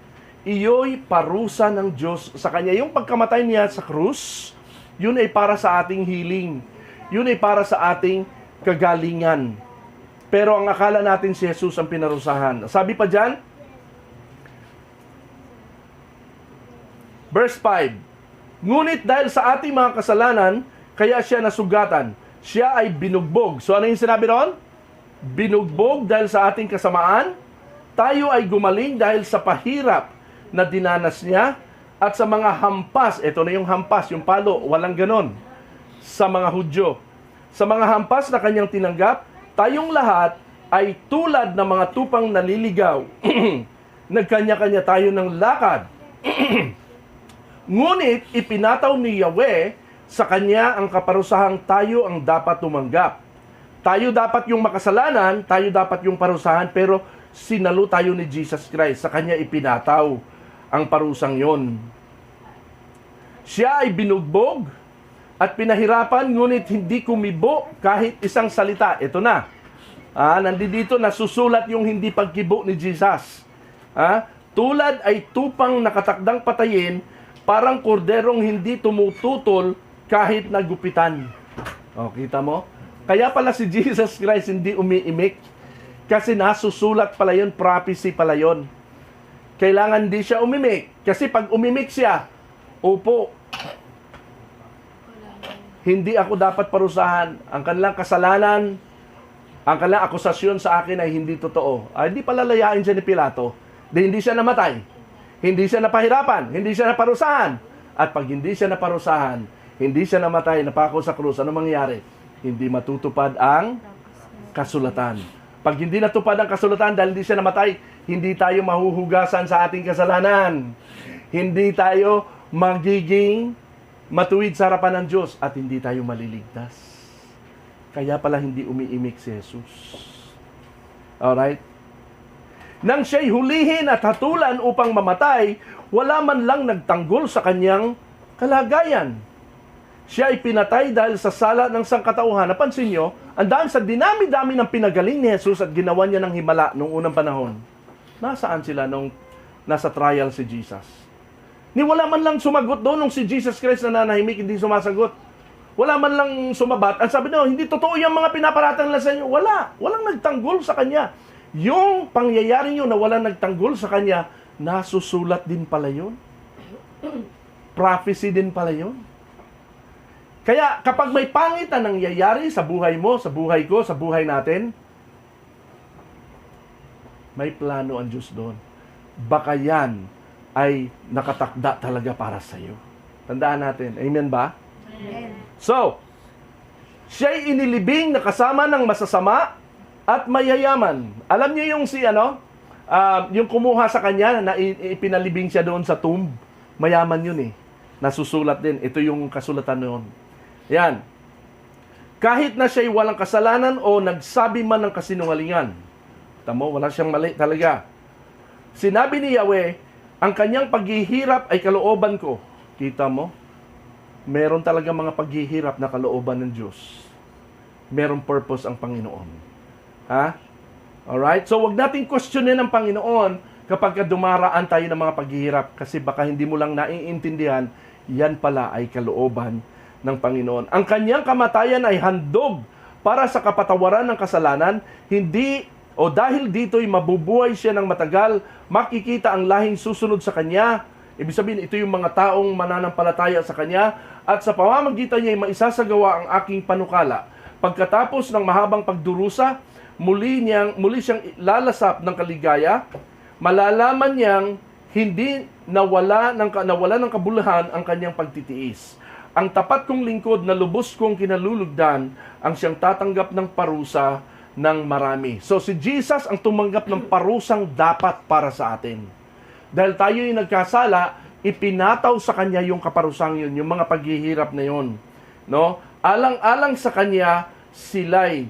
Speaker 1: iyo'y parusa ng Diyos sa kanya. Yung pagkamatay niya sa krus, yun ay para sa ating healing. Yun ay para sa ating kagalingan. Pero ang akala natin si Jesus ang pinarusahan. Sabi pa dyan, verse 5, ngunit dahil sa ating mga kasalanan, kaya siya nasugatan. Siya ay binugbog. So ano yung sinabi ron? Binugbog dahil sa ating kasamaan. Tayo ay gumaling dahil sa pahirap na dinanas niya. At sa mga hampas, ito na yung hampas, yung palo, walang ganon. Sa mga Hudyo. Sa mga hampas na kanyang tinanggap, tayong lahat ay tulad ng mga tupang naliligaw. Nagkanya-kanya tayo ng lakad. Ngunit ipinataw ni Yahweh sa kanya ang kaparusahang tayo ang dapat tumanggap. Tayo dapat yung makasalanan, tayo dapat yung parusahan, pero sinalo tayo ni Jesus Christ. Sa kanya ipinataw ang parusang yon. Siya ay binugbog at pinahirapan, ngunit hindi kumibo kahit isang salita. Ito na. Nandito nasusulat yung hindi pagkibo ni Jesus. Tulad ay tupang nakatakdang patayin, parang korderong hindi tumututol kahit nagupitan. Kita mo? Kaya pala si Jesus Christ hindi umiimik. Kasi nasusulat pala yun, prophecy pala yun. Kailangan di siya umimik. Kasi pag umimik siya, opo, hindi ako dapat parusahan. Ang kanilang kasalanan, ang kanilang akusasyon sa akin ay hindi totoo. Hindi palalayain siya ni Pilato. Hindi siya namatay. Hindi siya napahirapan. Hindi siya naparusahan. At pag hindi siya naparusahan, hindi siya namatay, napako sa krus, ano mangyayari? Hindi matutupad ang kasulatan. Pag hindi natupad ang kasulatan dahil hindi siya namatay, hindi tayo mahuhugasan sa ating kasalanan. Hindi tayo magiging matuwid sa harapan ng Diyos at hindi tayo maliligtas. Kaya pala hindi umiimik si Jesus. Alright? Nang siya'y hulihin at hatulan upang mamatay, wala man lang nagtanggol sa kanyang kalagayan. Siya ay pinatay dahil sa sala ng sangkatauhan. Napansin nyo, ang dahil sa dinami-dami ng pinagaling ni Jesus at ginawa niya ng himala noong unang panahon. Nasaan sila nung nasa trial si Jesus? Ni wala man lang sumagot doon nung si Jesus Christ na nanahimik, hindi sumasagot. Wala man lang sumabat. Ang sabi nyo, hindi totoo yung mga pinaparatang lang sa inyo. Wala. Walang nagtanggol sa kanya. Yung pangyayari nyo na walang nagtanggol sa kanya, nasusulat din pala yun. Prophecy din pala yun. Kaya kapag may pangit na nangyayari sa buhay mo, sa buhay ko, sa buhay natin, may plano ang Diyos doon. Baka yan ay nakatakda talaga para sa iyo. Tandaan natin. Amen ba?
Speaker 2: Amen.
Speaker 1: So, siya'y inilibing na kasama ng masasama at mayayaman. Alam niyo yung yung kumuha sa kanya na ipinalibing siya doon sa tomb. Mayaman yun eh. Nasusulat din. Ito yung kasulatan noon. Yan. Kahit na siya'y walang kasalanan o nagsabi man ng kasinungalingan. Tamo, wala siyang mali talaga. Sinabi ni Yahweh, ang kanyang paghihirap ay kalooban ko. Kita mo? Meron talaga mga paghihirap na kalooban ng Diyos. merong purpose ang Panginoon. Ha? Alright? So, wag nating questionin ang Panginoon kapag dumaraan tayo ng mga paghihirap kasi baka hindi mo lang naiintindihan, yan pala ay kalooban ng Panginoon. Ang kanyang kamatayan ay handog para sa kapatawaran ng kasalanan, hindi o dahil dito'y mabubuhay siya ng matagal, makikita ang lahing susunod sa kanya. Ibig sabihin, ito yung mga taong mananampalataya sa kanya at sa pamamagitan niya ay maisasagawa ang aking panukala. Pagkatapos ng mahabang pagdurusa, muli siyang lalasap ng kaligaya, malalaman niyang hindi nawala ng kabuluhan ang kanyang pagtitiis. Ang tapat kong lingkod na lubos kong kinalulugdan ang siyang tatanggap ng parusa ng marami. So si Jesus ang tumanggap ng parusang dapat para sa atin. Dahil tayo yung nagkasala, ipinataw sa kanya yung kaparusang yun, yung mga paghihirap na yun. No? Alang-alang sa kanya, sila'y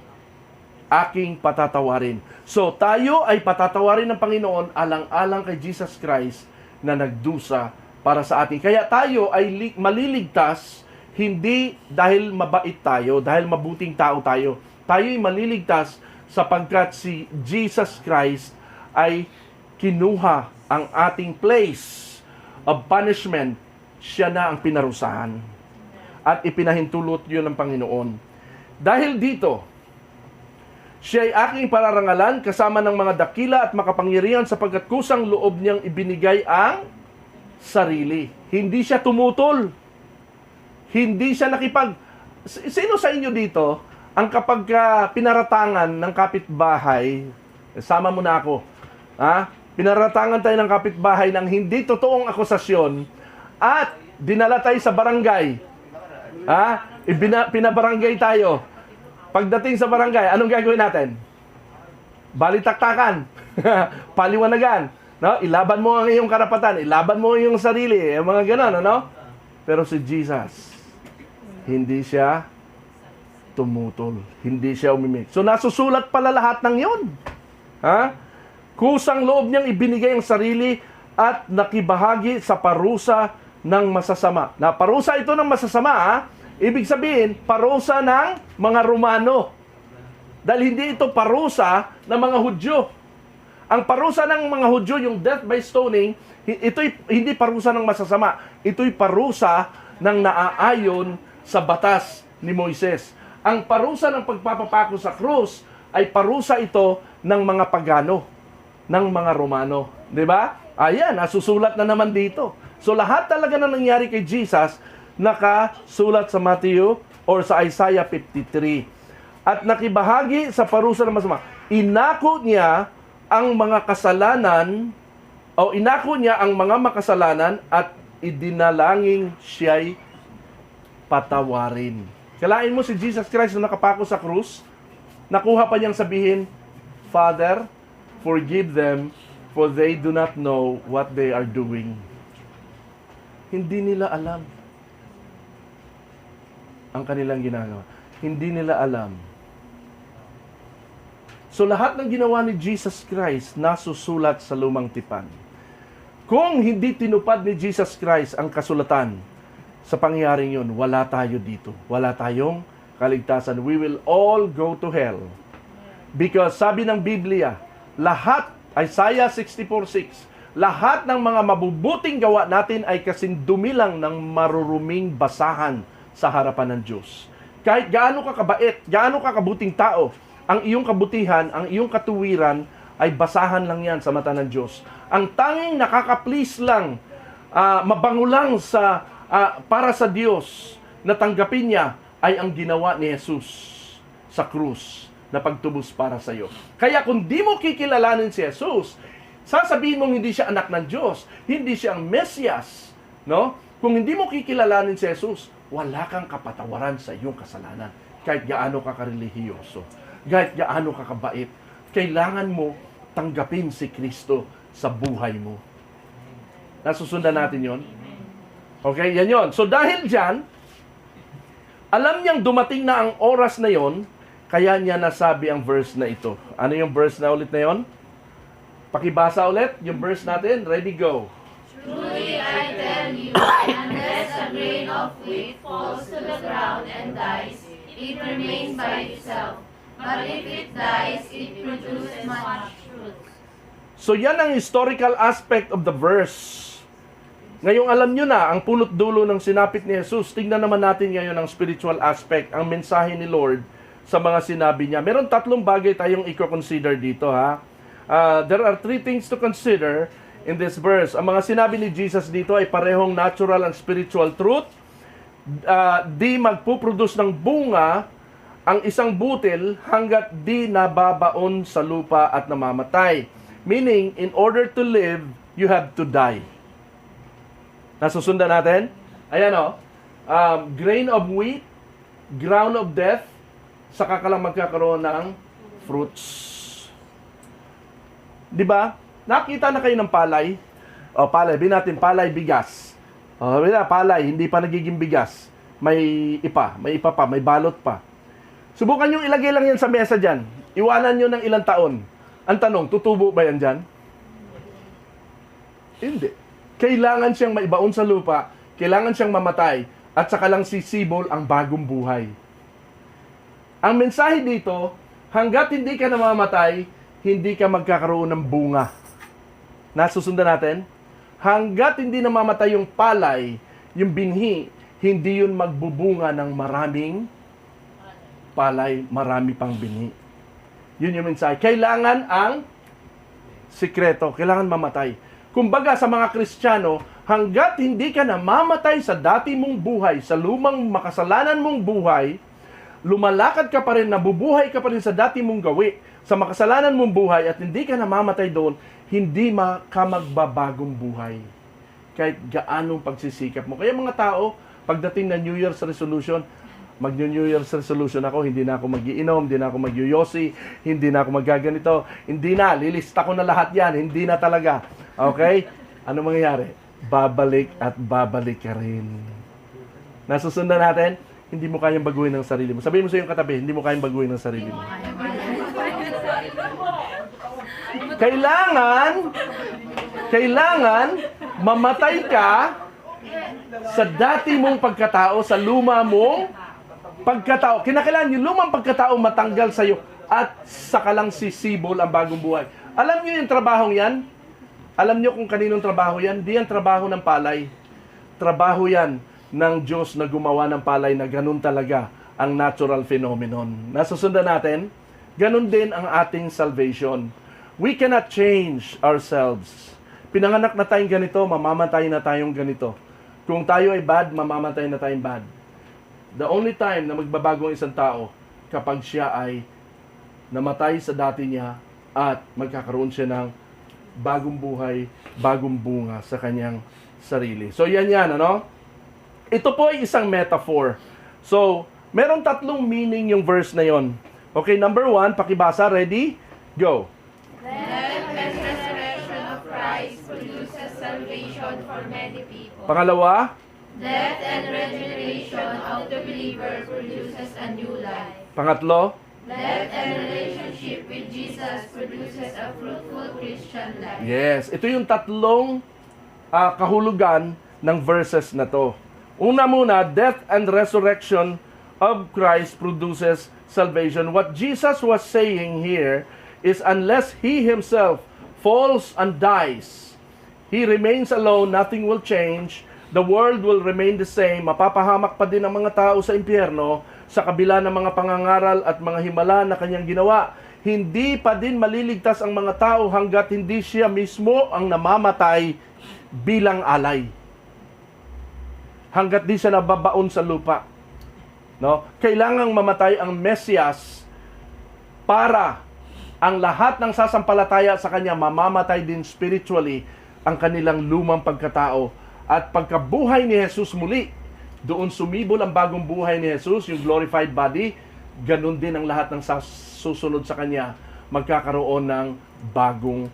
Speaker 1: aking patatawarin. So tayo ay patatawarin ng Panginoon alang-alang kay Jesus Christ na nagdusa para sa atin. Kaya tayo ay maliligtas hindi dahil mabait tayo, dahil mabuting tao tayo. Tayo'y maliligtas sapagkat si Jesus Christ ay kinuha ang ating place of punishment. Siya na ang pinarusahan. At ipinahintulot yun ng Panginoon. Dahil dito, siya ay aking pararangalan kasama ng mga dakila at makapangyarihan sapagkat kusang loob niyang ibinigay ang sarili. Hindi siya tumutol. Hindi siya Sino sa inyo dito ang kapag pinaratangan ng kapitbahay, sama mo na ako, pinaratangan tayo ng kapitbahay ng hindi totoong akusasyon at dinala tayo sa barangay, pinabarangay tayo. Pagdating sa barangay, anong gagawin natin? Balitaktakan, paliwanagan, no? Ilaban mo ang iyong karapatan, ilaban mo ang iyong sarili, mga ganon, ano? Pero si Jesus, hindi siya tumutol. Hindi siya umimik. So, nasusulat pala lahat ng yun. Kusang loob niyang ibinigay ang sarili at nakibahagi sa parusa ng masasama. Na parusa ito ng masasama, ibig sabihin, parusa ng mga Romano. Dahil hindi ito parusa ng mga Hudyo. Ang parusa ng mga Hudyo, yung death by stoning, ito'y hindi parusa ng masasama. Ito'y parusa ng naaayon sa batas ni Moises. Ang parusa ng pagpapapako sa krus ay parusa ito ng mga pagano, ng mga Romano. Di ba? Ayan, nasusulat na naman dito. So lahat talaga na nangyari kay Jesus, nakasulat sa Matthew or sa Isaiah 53. At nakibahagi sa parusa ng masama. Inako niya ang mga kasalanan, o inako niya ang mga makasalanan at idinalangin siya'y patawarin. Kalain mo si Jesus Christ na nakapako sa krus, nakuha pa niyang sabihin, Father, forgive them, for they do not know what they are doing. Hindi nila alam ang kanilang ginagawa. Hindi nila alam. So lahat ng ginawa ni Jesus Christ nasusulat sa lumang tipan. Kung hindi tinupad ni Jesus Christ ang kasulatan sa pangyayaring yun, wala tayo dito. Wala tayong kaligtasan. We will all go to hell. Because sabi ng Biblia, lahat, Isaiah 64:6, lahat ng mga mabubuting gawa natin ay kasing dumilang ng maruruming basahan sa harapan ng Diyos. Kahit gaano ka kabait, gaano ka kabuting tao, ang iyong kabutihan, ang iyong katuwiran ay basahan lang yan sa mata ng Diyos. Ang tanging nakaka-please lang, mabango lang para sa Diyos na tanggapin niya ay ang ginawa ni Jesus sa krus na pagtubos para sa iyo. Kaya kung di mo kikilalanin si Jesus, sasabihin mong hindi siya anak ng Diyos, hindi siya ang Mesias, no? Kung hindi mo kikilalanin si Jesus, wala kang kapatawaran sa iyong kasalanan. Kahit gaano ka karelihiyoso, kahit gaano ka kabait, kailangan mo tanggapin si Kristo sa buhay mo. Nasusundan natin yon? Okay, yan yon. So dahil dyan, alam niyang dumating na ang oras na yon, kaya niya nasabi ang verse na ito. Ano yung verse na ulit na yon? Pakibasa ulit yung verse natin. Ready, go.
Speaker 2: Truly I tell you, unless a grain of wheat falls to the ground and dies, it remains by itself. But if it dies, it produces much fruit.
Speaker 1: So yan ang historical aspect of the verse. Ngayong alam nyo na ang punot dulo ng sinapit ni Jesus. Tingnan naman natin ngayon ang spiritual aspect, ang mensahe ni Lord sa mga sinabi niya. Meron tatlong bagay tayong i-consider dito, ha. There are three things to consider in this verse. Ang mga sinabi ni Jesus dito ay parehong natural and spiritual truth. Di magpuproduce ng bunga ang isang butil hanggat di nababaon sa lupa at namamatay. Meaning, in order to live, you have to die. Nasusundan natin? Ayan o. Grain of wheat, ground of death, saka ka lang magkakaroon ng fruits. Di ba? Nakita na kayo ng palay? O, palay. Bin natin, palay, bigas. O, palay, hindi pa nagiging bigas. May ipa pa, may balot pa. Subukan nyo ilagay lang yan sa mesa dyan. Iwanan nyo ng ilang taon. Ang tanong, tutubo ba yan dyan? Hindi. Kailangan siyang maibaon sa lupa, kailangan siyang mamatay, at saka lang sisibol ang bagong buhay. Ang mensahe dito, hanggat hindi ka namamatay, hindi ka magkakaroon ng bunga. Nasusundan natin? Hanggat hindi namamatay yung palay, yung binhi, hindi yun magbubunga ng maraming palay, marami pang binhi. Yun yung mensahe. Kailangan ang sikreto, kailangan mamatay. Kumbaga sa mga Kristiyano, hanggat hindi ka namamatay sa dati mong buhay, sa lumang makasalanan mong buhay, lumalakad ka pa rin, nabubuhay ka pa rin sa dati mong gawi, sa makasalanan mong buhay, at hindi ka namamatay doon, hindi ka magbabagong buhay. Kahit gaanong pagsisikap mo. Kaya mga tao, pagdating na New Year's resolution, mag-New Year's resolution ako, hindi na ako mag-iinom, hindi na ako mag-yoyosi, hindi na ako magaganito, hindi na, lilista ko na lahat yan, hindi na talaga. Okay? Ano mangyayari? Babalik at babalik ka rin. Nasusundan natin, hindi mo kayang baguhin ng sarili mo. Sabihin mo sa iyong katabi, hindi mo kayang baguhin ng sarili mo. Kailangan mamatay ka sa dati mong pagkatao, sa luma mong pagkatao. Kinakailangan yung lumang pagkatao matanggal sa iyo at saka lang sisibol ang bagong buhay. Alam niyo yung trabahong yan? Alam niyo kung kaninong trabaho yan? Di yan trabaho ng palay. Trabaho yan ng Diyos na gumawa ng palay na ganun talaga ang natural phenomenon. Nasusundan natin? Ganun din ang ating salvation. We cannot change ourselves. Pinanganak na tayong ganito, mamamatay na tayong ganito. Kung tayo ay bad, mamamatay na tayong bad. The only time na magbabago ang isang tao kapag siya ay namatay sa dati niya at magkakaroon siya ng bagong buhay, bagong bunga sa kanyang sarili. So yan, ano? Ito po ay isang metaphor. So, meron tatlong meaning yung verse na yon. Okay, number 1, pakibasa, ready? Go.
Speaker 2: Death and resurrection of Christ produces salvation for many people.
Speaker 1: Pangalawa,
Speaker 2: Death and regeneration of the believer produces a new life.
Speaker 1: pangatlo,
Speaker 2: Death and relationship with Jesus produces a fruitful Christian life.
Speaker 1: yes, ito yung tatlong kahulugan ng verses na to. Una muna, death and resurrection of Christ produces salvation. What Jesus was saying here is unless He Himself falls and dies, He remains alone, nothing will change, the world will remain the same, mapapahamak pa din ang mga tao sa impyerno, sa kabila ng mga pangangaral at mga himala na kanyang ginawa. Hindi pa din maliligtas ang mga tao hanggat hindi siya mismo ang namamatay bilang alay. Hanggat di siya nababaon sa lupa. No? Kailangang mamatay ang Mesiyas para ang lahat ng sasampalataya sa kanya mamamatay din spiritually ang kanilang lumang pagkatao. At pagkabuhay ni Jesus muli, doon sumibol ang bagong buhay ni Jesus, yung glorified body, ganun din ang lahat ng susunod sa kanya, magkakaroon ng bagong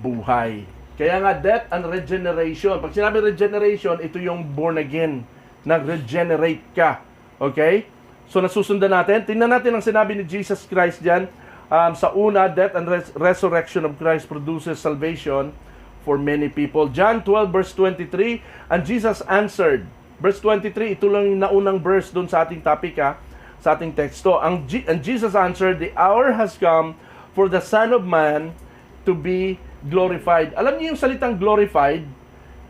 Speaker 1: buhay. Kaya nga, death and regeneration. Pag sinabi regeneration, ito yung born again. Nag-regenerate ka. Okay? So, nasusundan natin. Tingnan natin ang sinabi ni Jesus Christ dyan. Sa una, death and resurrection of Christ produces salvation for many people. John 12 verse 23, and Jesus answered. Verse 23, ito lang yung naunang verse doon sa ating topic, ha. sa ating teksto. And Jesus answered, "The hour has come for the Son of Man to be glorified." Alam niyo yung salitang glorified?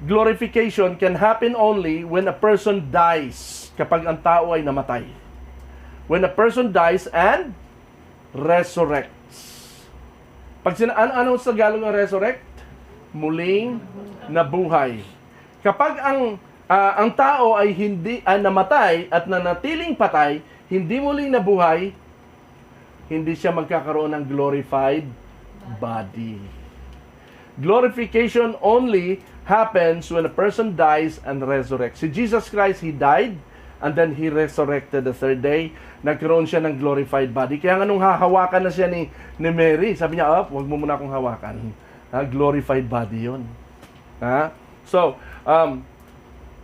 Speaker 1: Glorification can happen only when a person dies, kapag ang tao ay namatay. When a person dies and resurrects. Pag ano sa Tagalog ang resurrect? Muling nabuhay. Kapag ang tao ay hindi namatay at nanatiling patay, hindi muling nabuhay, hindi siya magkakaroon ng glorified body. Glorification only happens when a person dies and resurrects. Si Jesus Christ, He died and then He resurrected the third day. Nagkaroon siya ng glorified body. Kaya nga nung hahawakan na siya ni Mary, sabi niya, wag mo muna akong hawakan. Glorified body yun. So,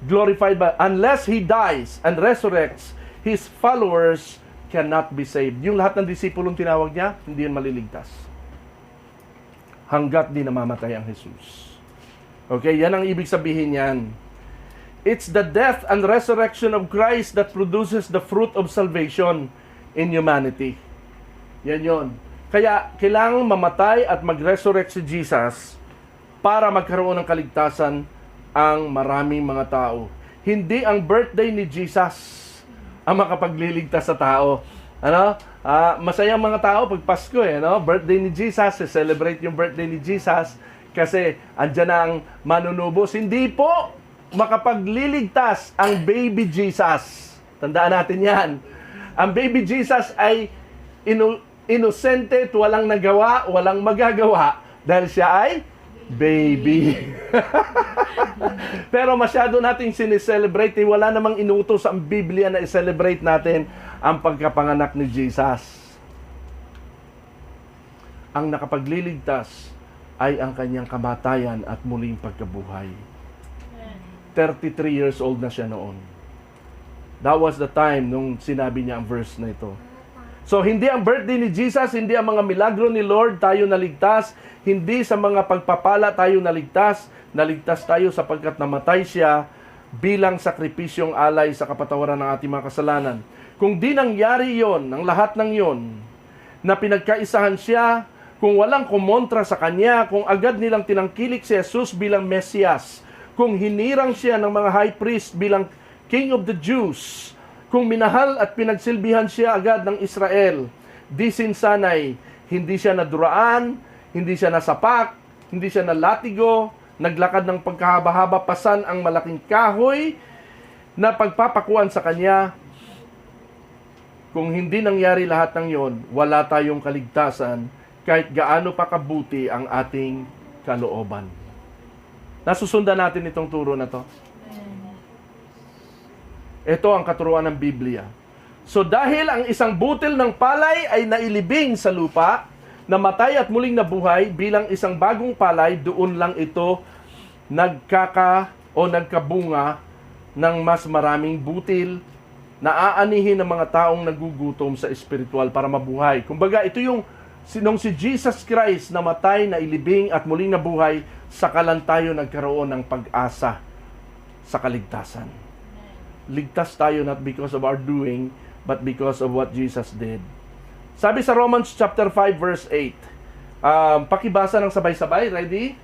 Speaker 1: glorified body. Unless He dies and resurrects, His followers cannot be saved. Yung lahat ng disipulong tinawag niya, hindi yan maliligtas. Hanggat di namamatay ang Jesus. Okay, yan ang ibig sabihin yan. It's the death and resurrection of Christ that produces the fruit of salvation in humanity. Yan yon. Kaya kailangang mamatay at mag-resurrect si Jesus para magkaroon ng kaligtasan ang maraming mga tao. Hindi ang birthday ni Jesus ang makapagliligtas sa tao. Masaya ang mga tao pag Pasko birthday ni Jesus, celebrate yung birthday ni Jesus kasi andyan na ang manunubos. Hindi po makapagliligtas ang baby Jesus. Tandaan natin yan. Ang baby Jesus ay inosente at walang nagawa, walang magagawa dahil siya ay baby. Pero masyado nating sineselebrate, wala namang inutos ang Biblia na i-celebrate natin ang pagkapanganak ni Jesus. Ang nakapagliligtas ay ang kanyang kamatayan at muling pagkabuhay. 33 years old na siya noon. That was the time nung sinabi niya ang verse na ito. So, hindi ang birthday ni Jesus, hindi ang mga milagro ni Lord tayo naligtas, hindi sa mga pagpapala tayo naligtas. Naligtas tayo sapagkat namatay siya bilang sakripisyong alay sa kapatawaran ng ating mga kasalanan. Kung di nangyari yon, ang lahat ng yon, na pinagkaisahan siya, kung walang kumontra sa kanya, kung agad nilang tinangkilik si Jesus bilang Mesiyas, kung hinirang siya ng mga high priest bilang King of the Jews, kung minahal at pinagsilbihan siya agad ng Israel, di sinsanay, hindi siya naduraan, hindi siya nasapak, hindi siya nalatigo, naglakad ng pagkahaba-haba pasan ang malaking kahoy na pagpapakuan sa kanya. Kung hindi nangyari lahat ng yon, wala tayong kaligtasan kahit gaano pa kabuti ang ating kalooban. Nasusundan natin itong turo na to. Ito ang katuruan ng Biblia. So dahil ang isang butil ng palay ay nailibing sa lupa, namatay at muling nabuhay bilang isang bagong palay, doon lang ito nagkabunga ng mas maraming butil na aanihin ng mga taong nagugutom sa espiritual para mabuhay. Kumbaga, ito yung nung si Jesus Christ namatay, nailibing at muling nabuhay, saka lang tayo nagkaroon ng pag-asa sa kaligtasan. Ligtas tayo not because of our doing, but because of what Jesus did. Sabi sa Romans chapter 5 verse 8. Pakibasa ng sabay-sabay. Ready?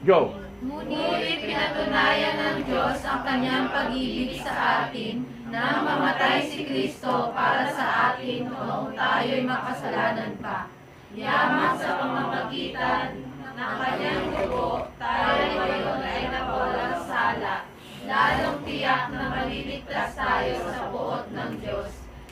Speaker 1: Go.
Speaker 2: Ngunit pinatunayan ng Diyos ang kanyang pag-ibig sa atin na mamatay si Kristo para sa atin noong tayo'y makasalanan pa. Yaman sa pamamagitan ng kanyang dugo, tayo ngayon ay nawawalang sala. Lalong tiyak na maliligtas tayo sa buot ng Diyos.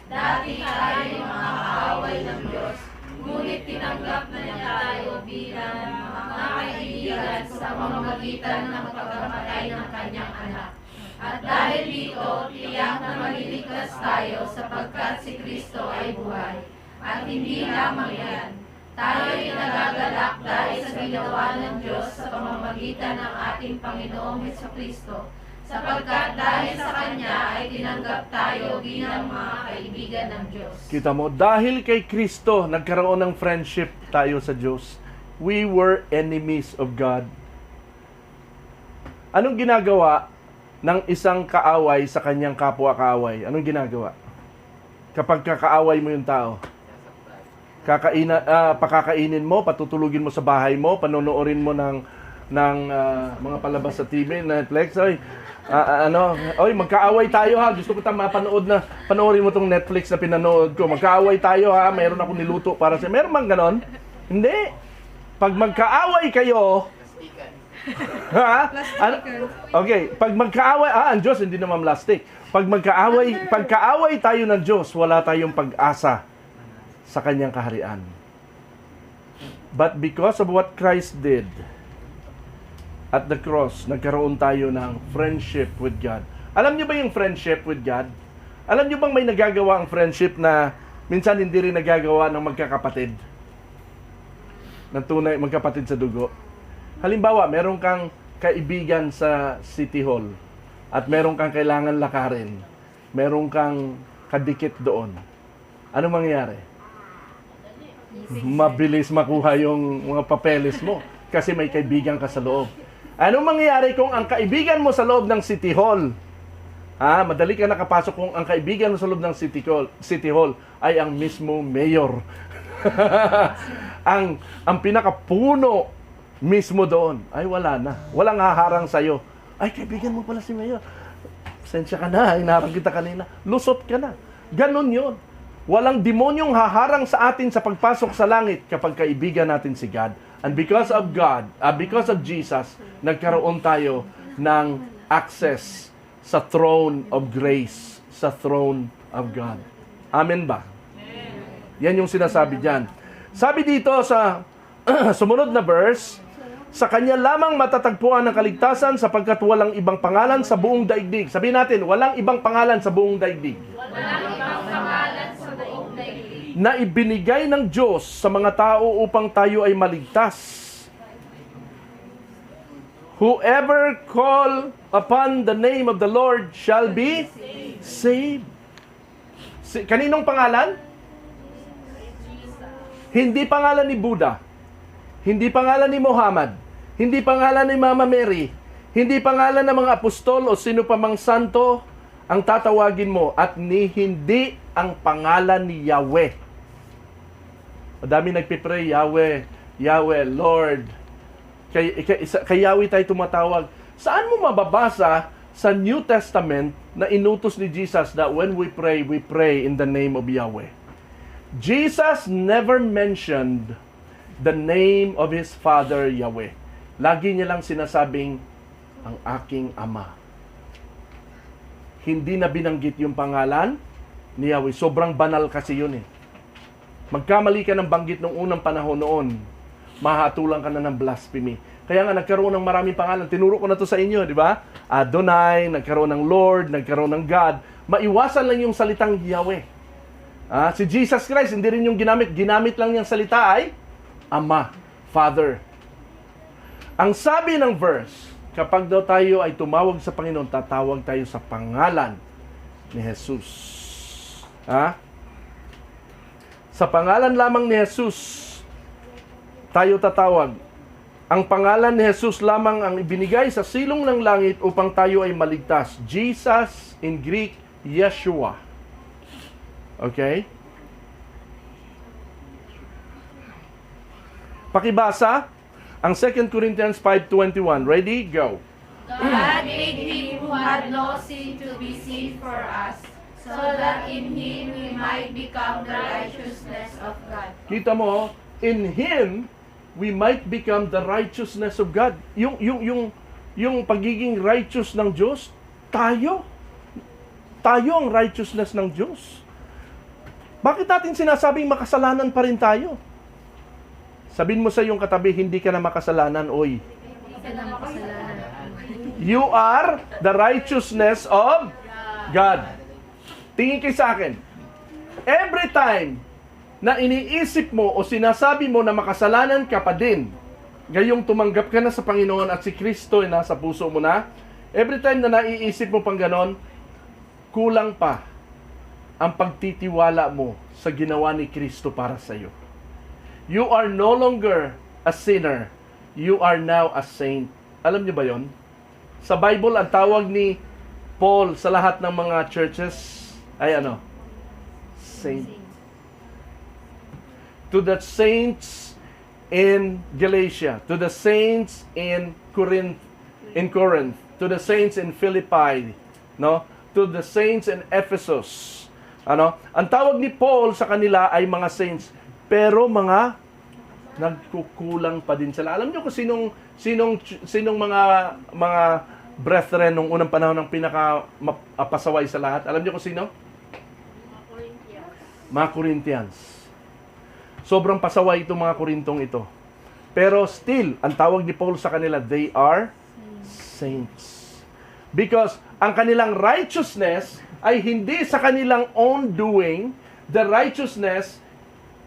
Speaker 2: Dati tayo mga kaaway ng Diyos, ngunit tinanggap na niya tayo bilang mga kaibigan sa pamamagitan ng pagkamatay ng kanyang anak. At dahil dito, tiyak na maliligtas tayo sapagkat si Kristo ay buhay. At hindi lamang yan, tayo ay nagagalak dahil sa ginawa ng Diyos sa pamamagitan ng ating Panginoong Hesukristo, sapagkat dahil sa Kanya ay tinanggap tayo bilang mga kaibigan ng Diyos.
Speaker 1: Kita mo, dahil kay Kristo, nagkaroon ng friendship tayo sa Diyos. We were enemies of God. Anong ginagawa ng isang kaaway sa kanyang kapwa kaaway? Anong ginagawa? kapag kakaaway mo yung tao? Pakakainin mo, patutulugin mo sa bahay mo, panonoorin mo ng mga palabas sa TV, Netflix. Magkaaway tayo ha. Gusto ko mapanood na panoorin mo tong Netflix na pinanood ko. Magkaaway tayo ha. Mayroon ako niluto para sa. Meron bang ganon? Hindi. Pag magkaaway kayo, ha? Okay, pag magkaaway, ang Diyos hindi naman plastic. Pagkaaway tayo ng Diyos, wala tayong pag-asa sa kanyang kaharian. But because of what Christ did at the cross, nagkaroon tayo ng friendship with God. Alam niyo ba yung friendship with God? Alam niyo bang may nagagawa ang friendship na minsan hindi rin nagagawa ng magkakapatid? Ng tunay, magkapatid sa dugo. Halimbawa, meron kang kaibigan sa City Hall at meron kang kailangan lakarin. Meron kang kadikit doon. Ano mangyayari? Mabilis makuha yung mga papeles mo kasi may kaibigan ka sa loob. Anong mangyayari kung ang kaibigan mo sa loob ng City Hall, madali ka nakapasok kung ang kaibigan mo sa loob ng City Hall ay ang mismo mayor. ang pinakapuno mismo doon, ay wala na. Walang haharang sa'yo. Ay, kaibigan mo pala si mayor. Pasensya ka na, hinaharang kita kanina. Lusot ka na. Ganon yun. Walang demonyong haharang sa atin sa pagpasok sa langit kapag kaibigan natin si God. And because of God, because of Jesus, nagkaroon tayo ng access sa throne of grace, sa throne of God. Amen ba? Yan yung sinasabi diyan. Sabi dito sa sumunod na verse, sa Kanya lamang matatagpuan ang kaligtasan sapagkat walang ibang pangalan sa buong daigdig. Sabihin natin, walang ibang pangalan sa buong daigdig.
Speaker 2: Walang ibang pangalan sa buong daigdig.
Speaker 1: Na ibinigay ng Diyos sa mga tao upang tayo ay maligtas. Whoever call upon the name of the Lord shall be saved. Kaninong pangalan? Hindi pangalan ni Buddha. Hindi pangalan ni Muhammad. Hindi pangalan ni Mama Mary. Hindi pangalan ng mga apostol o sino pa mang santo ang tatawagin mo at hindi ang pangalan ni Yahweh. Madami nagpipray, Yahweh, Yahweh, Lord. Kay Yahweh tayo tumatawag. Saan mo mababasa sa New Testament na inutos ni Jesus that when we pray in the name of Yahweh? Jesus never mentioned the name of His Father Yahweh. Lagi niya lang sinasabing, ang aking Ama. Hindi na binanggit yung pangalan ni Yahweh. Sobrang banal kasi yun eh. Magkamali ka ng banggit nung unang panahon noon, mahatulang ka na ng blasphemy. Kaya nga nagkaroon ng maraming pangalan. Tinuro ko na to sa inyo, di ba? Adonai, nagkaroon ng Lord, nagkaroon ng God. Maiwasan lang yung salitang Yahweh. Si Jesus Christ, hindi rin yung ginamit. Ginamit lang yung salita ay Ama, Father. Ang sabi ng verse, kapag daw tayo ay tumawag sa Panginoon, tatawag tayo sa pangalan ni Jesus. Sa pangalan lamang ni Jesus, tayo tatawag. Ang pangalan ni Jesus lamang ang ibinigay sa silong ng langit upang tayo ay maligtas. Jesus, in Greek, Yeshua. Okay? Pakibasa ang 2 Corinthians 5:21. Ready? Go.
Speaker 2: God made Him who had no sin to be sin for us, so that in Him we might become the righteousness of God.
Speaker 1: Kita mo, in Him we might become the righteousness of God. Yung pagiging righteous ng Diyos, tayo ang righteousness ng Diyos. Bakit natin sinasabing makasalanan pa rin tayo? Sabihin mo sa iyong katabi, hindi ka na makasalanan, oy. You are the righteousness of God. Tingin kayo sa akin. Every time na iniisip mo o sinasabi mo na makasalanan ka pa din, gayong tumanggap ka na sa Panginoon at si Kristo ay nasa puso mo na, every time na naiisip mo pang ganon, kulang pa ang pagtitiwala mo sa ginawa ni Kristo para sa iyo. You are no longer a sinner. You are now a saint. Alam niyo ba yon? Sa Bible, ang tawag ni Paul sa lahat ng mga churches ay ano? saint. To the saints in Galatia, to the saints in Corinth, to the saints in Philippi, no? To the saints in Ephesus. Ano? Ang tawag ni Paul sa kanila ay mga saints, pero mga nagkukulang pa din sila. Alam niyo kung sinong mga brethren nung unang panahon ng pinaka pasaway sa lahat? Alam niyo kung sino? Mga Corinthians. Sobrang pasaway itong mga Korintong ito. Pero still, ang tawag ni Paul sa kanila, they are saints. Because ang kanilang righteousness ay hindi sa kanilang own doing. The righteousness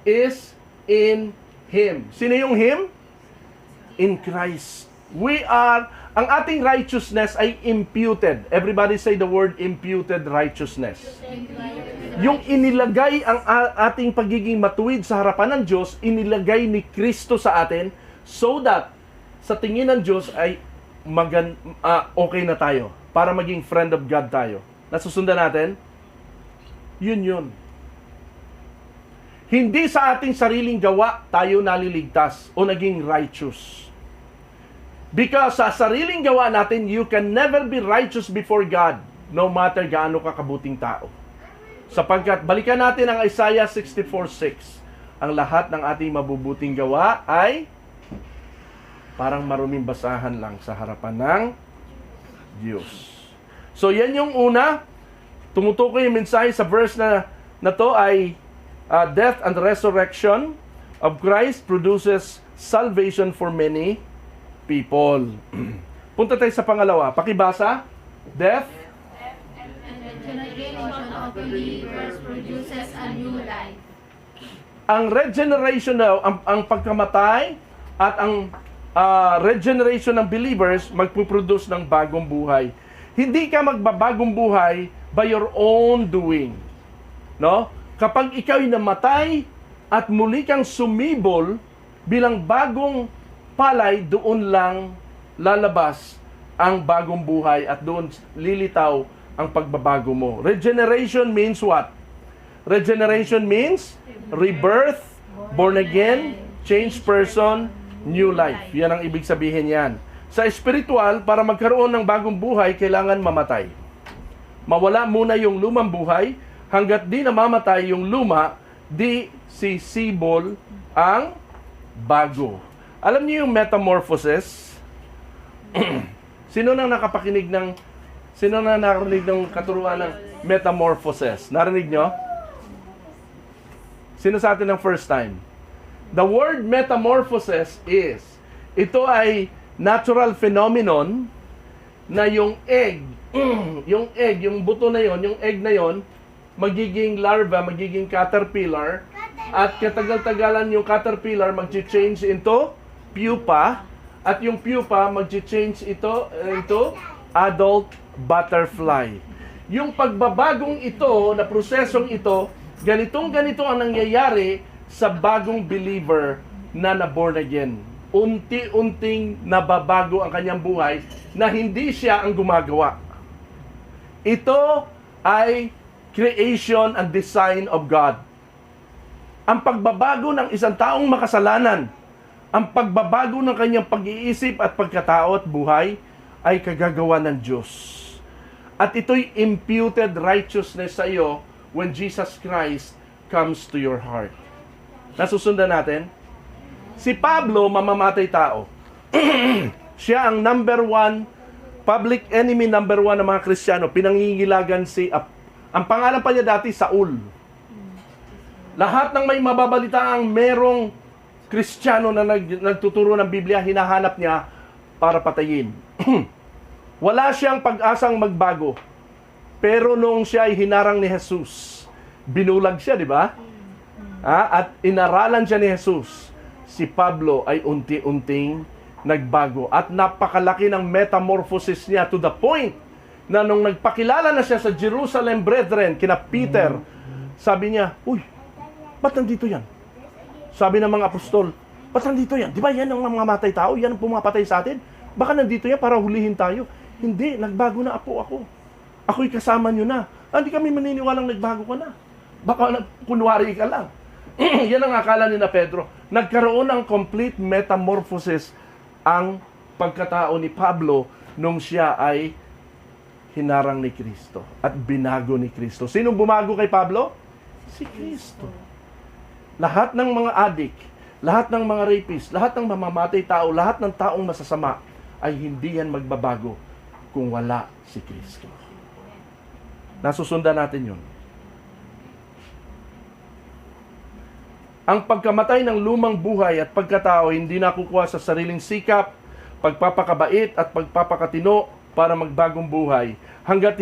Speaker 1: is in Him. Sino yung Him? In Christ. Ang ating righteousness ay imputed. Everybody say the word imputed righteousness. Yung inilagay ang ating pagiging matuwid sa harapan ng Diyos, inilagay ni Kristo sa atin so that sa tingin ng Diyos ay okay na tayo para maging friend of God tayo. Nasusundan natin? Yun. Hindi sa ating sariling gawa tayo naliligtas o naging righteous. Because sa sariling gawa natin, you can never be righteous before God, no matter gaano ka kabuting tao. Sapagkat, balikan natin ang Isaiah 64:6. Ang lahat ng ating mabubuting gawa ay parang maruming basahan lang sa harapan ng Diyos. So, yan yung una. Tumutukoy yung mensahe sa verse na to ay death and resurrection of Christ produces salvation for many people. Punta tayo sa pangalawa. Pakibasa. Death.
Speaker 2: Regeneration of believers produces a new life.
Speaker 1: Ang regeneration daw, ang pagkamatay at ang regeneration ng believers magpuproduce ng bagong buhay. Hindi ka magbabagong buhay by your own doing. No? Kapag ikaw'y namatay at muli kang sumibol bilang bagong palay, doon lang lalabas ang bagong buhay at doon lilitaw ang pagbabago mo. Regeneration means what? Regeneration means rebirth, born again, changed person, new life. Yan ang ibig sabihin yan. Sa spiritual, para magkaroon ng bagong buhay, kailangan mamatay. Mawala muna yung lumang buhay, hanggat di namamatay yung luma, di sisibol ang bago. Alam niyo yung metamorphosis? Sino nang nakarinig ng katuruan ng metamorphosis? Narinig nyo? Sino sa atin ng first time? The word metamorphosis is, ito ay natural phenomenon na yung egg, yung buto na yon, yung egg na yon, magiging larva, magiging caterpillar, at katagal-tagalan yung caterpillar mag-change into pupa, at yung pupa mag-change ito into adult butterfly. Yung pagbabagong ito, na prosesong ito, ganito ang nangyayari sa bagong believer na born again. Unti-unting nababago ang kanyang buhay na hindi siya ang gumagawa. Ito ay creation and design of God. Ang pagbabago ng isang taong makasalanan, ang pagbabago ng kanyang pag-iisip at pagkatao at buhay ay kagagawa ng Diyos. At ito'y imputed righteousness sa iyo when Jesus Christ comes to your heart. Nasusundan natin? Si Pablo, mamamatay tao. Siya ang number one, public enemy number one ng mga Kristiyano. Pinangingilagan ang pangalan pa niya dati, Saul. Lahat ng may mababalitaan merong Kristiyano na nagtuturo ng Biblia, hinahanap niya para patayin. Wala siyang pag-asang magbago. Pero nung siya ay hinarang ni Jesus, binulag siya, di ba? At inaralan siya ni Jesus. Si Pablo ay unti-unting nagbago. At napakalaki ng metamorphosis niya to the point na nung nagpakilala na siya sa Jerusalem brethren, kina Peter, sabi niya, uy, ba't nandito yan? Sabi ng mga apostol, ba't nandito yan? Di ba yan ang mamamatay tao? Yan ang pumapatay sa atin? Baka nandito yan para hulihin tayo. Hindi, nagbago na ako. Ako'y kasama nyo na. Hindi kami maniniwalang nagbago ka na. Baka kunwari ka lang. Yan ang akala ni na Pedro. Nagkaroon ng complete metamorphosis ang pagkatao ni Pablo nung siya ay hinarang ni Kristo at binago ni Kristo. Sinong bumago kay Pablo? Si Kristo. Lahat ng mga adik, lahat ng mga rapist, lahat ng mamamatay tao, lahat ng taong masasama ay hindi yan magbabago kung wala si Kristo. Nasusundan natin yun. Ang pagkamatay ng lumang buhay at pagkatao hindi nakukuha sa sariling sikap, pagpapakabait at pagpapakatino para magbagong buhay. Hanggat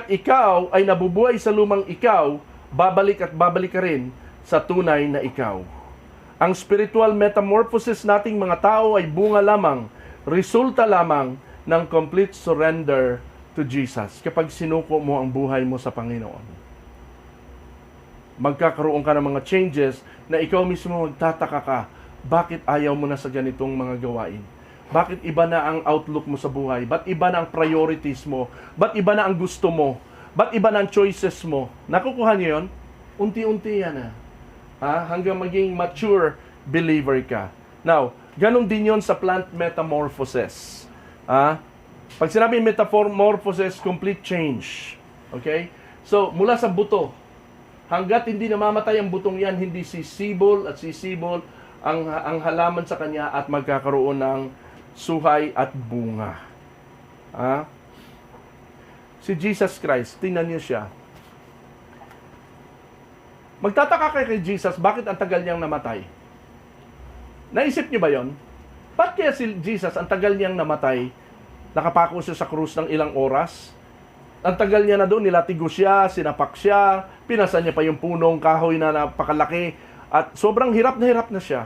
Speaker 1: ikaw ay nabubuhay sa lumang ikaw, babalik at babalik ka rin sa tunay na ikaw. Ang spiritual metamorphosis nating mga tao ay bunga lamang, resulta lamang ng complete surrender to Jesus. Kapag sinuko mo ang buhay mo sa Panginoon, magkakaroon ka ng mga changes na ikaw mismo magtataka ka, bakit ayaw mo na sa ganitong mga gawain? Bakit iba na ang outlook mo sa buhay? Ba't iba na ang priorities mo? Ba't iba na ang gusto mo? Ba't iba na ang choices mo? Nakukuha niyo yun? Unti-unti yan hanggang maging mature believer ka. Now, ganun din yon sa plant metamorphosis. Pag sinabi metamorphosis, complete change. Okay? So, mula sa buto, hanggat hindi namamatay ang butong yan, hindi sisibol ang halaman sa kanya at magkakaroon ng suhay at bunga. Si Jesus Christ, tingnan niyo siya. Magtataka kayo kay Jesus, bakit ang tagal niyang namatay? Naisip niyo ba yon? Ba't kaya si Jesus, ang tagal niyang namatay, nakapako siya sa krus ng ilang oras? Ang tagal niya na doon, nilatigo siya, sinapak siya, pinasa niya pa yung punong kahoy na napakalaki, at sobrang hirap na siya.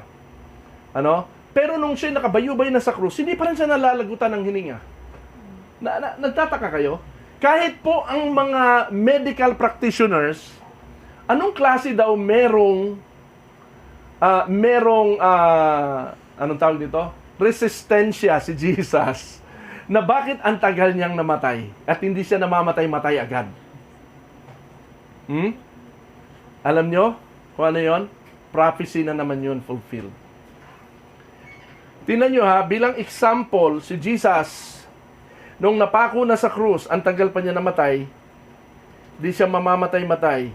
Speaker 1: Pero nung siya nakabayubay na sa krus, hindi pa rin siya nalalagutan ng hininga. Nagtataka kayo? Kahit po ang mga medical practitioners, anong klase daw anong tawag dito? Resistensya si Jesus, na bakit ang tagal niyang namatay at hindi siya namamatay-matay agad. Alam nyo kung ano yun? Prophecy na naman yun fulfilled. Tingnan nyo bilang example, si Jesus, nung napako na sa krus, ang tagal pa niya namatay, di siya mamamatay-matay.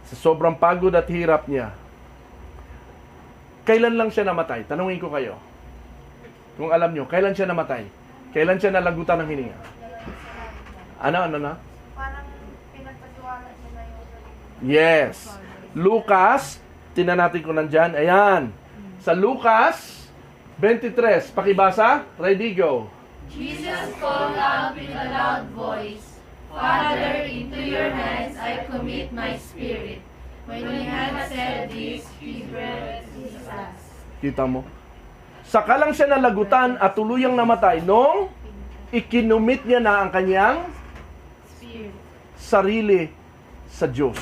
Speaker 1: Sa sobrang pagod at hirap niya. Kailan lang siya namatay? Tanungin ko kayo. Kung alam nyo, kailan siya namatay? Kailan siya nalagutan ng hininga? Ano na?
Speaker 2: Parang pinagpatiwala niya na yung
Speaker 1: Yes. Lucas, tingnan natin kung nandyan. Ayan. Sa Lucas 23, pakibasa. Ready, go.
Speaker 2: Jesus called out with a loud voice, Father, into your hands I commit my spirit. When he had said this, he breathed his last.
Speaker 1: Kita mo? Saka lang siya nalagutan at tuluyang namatay nung ikinumit niya na ang kanyang
Speaker 2: Spirit.
Speaker 1: sarili sa Diyos.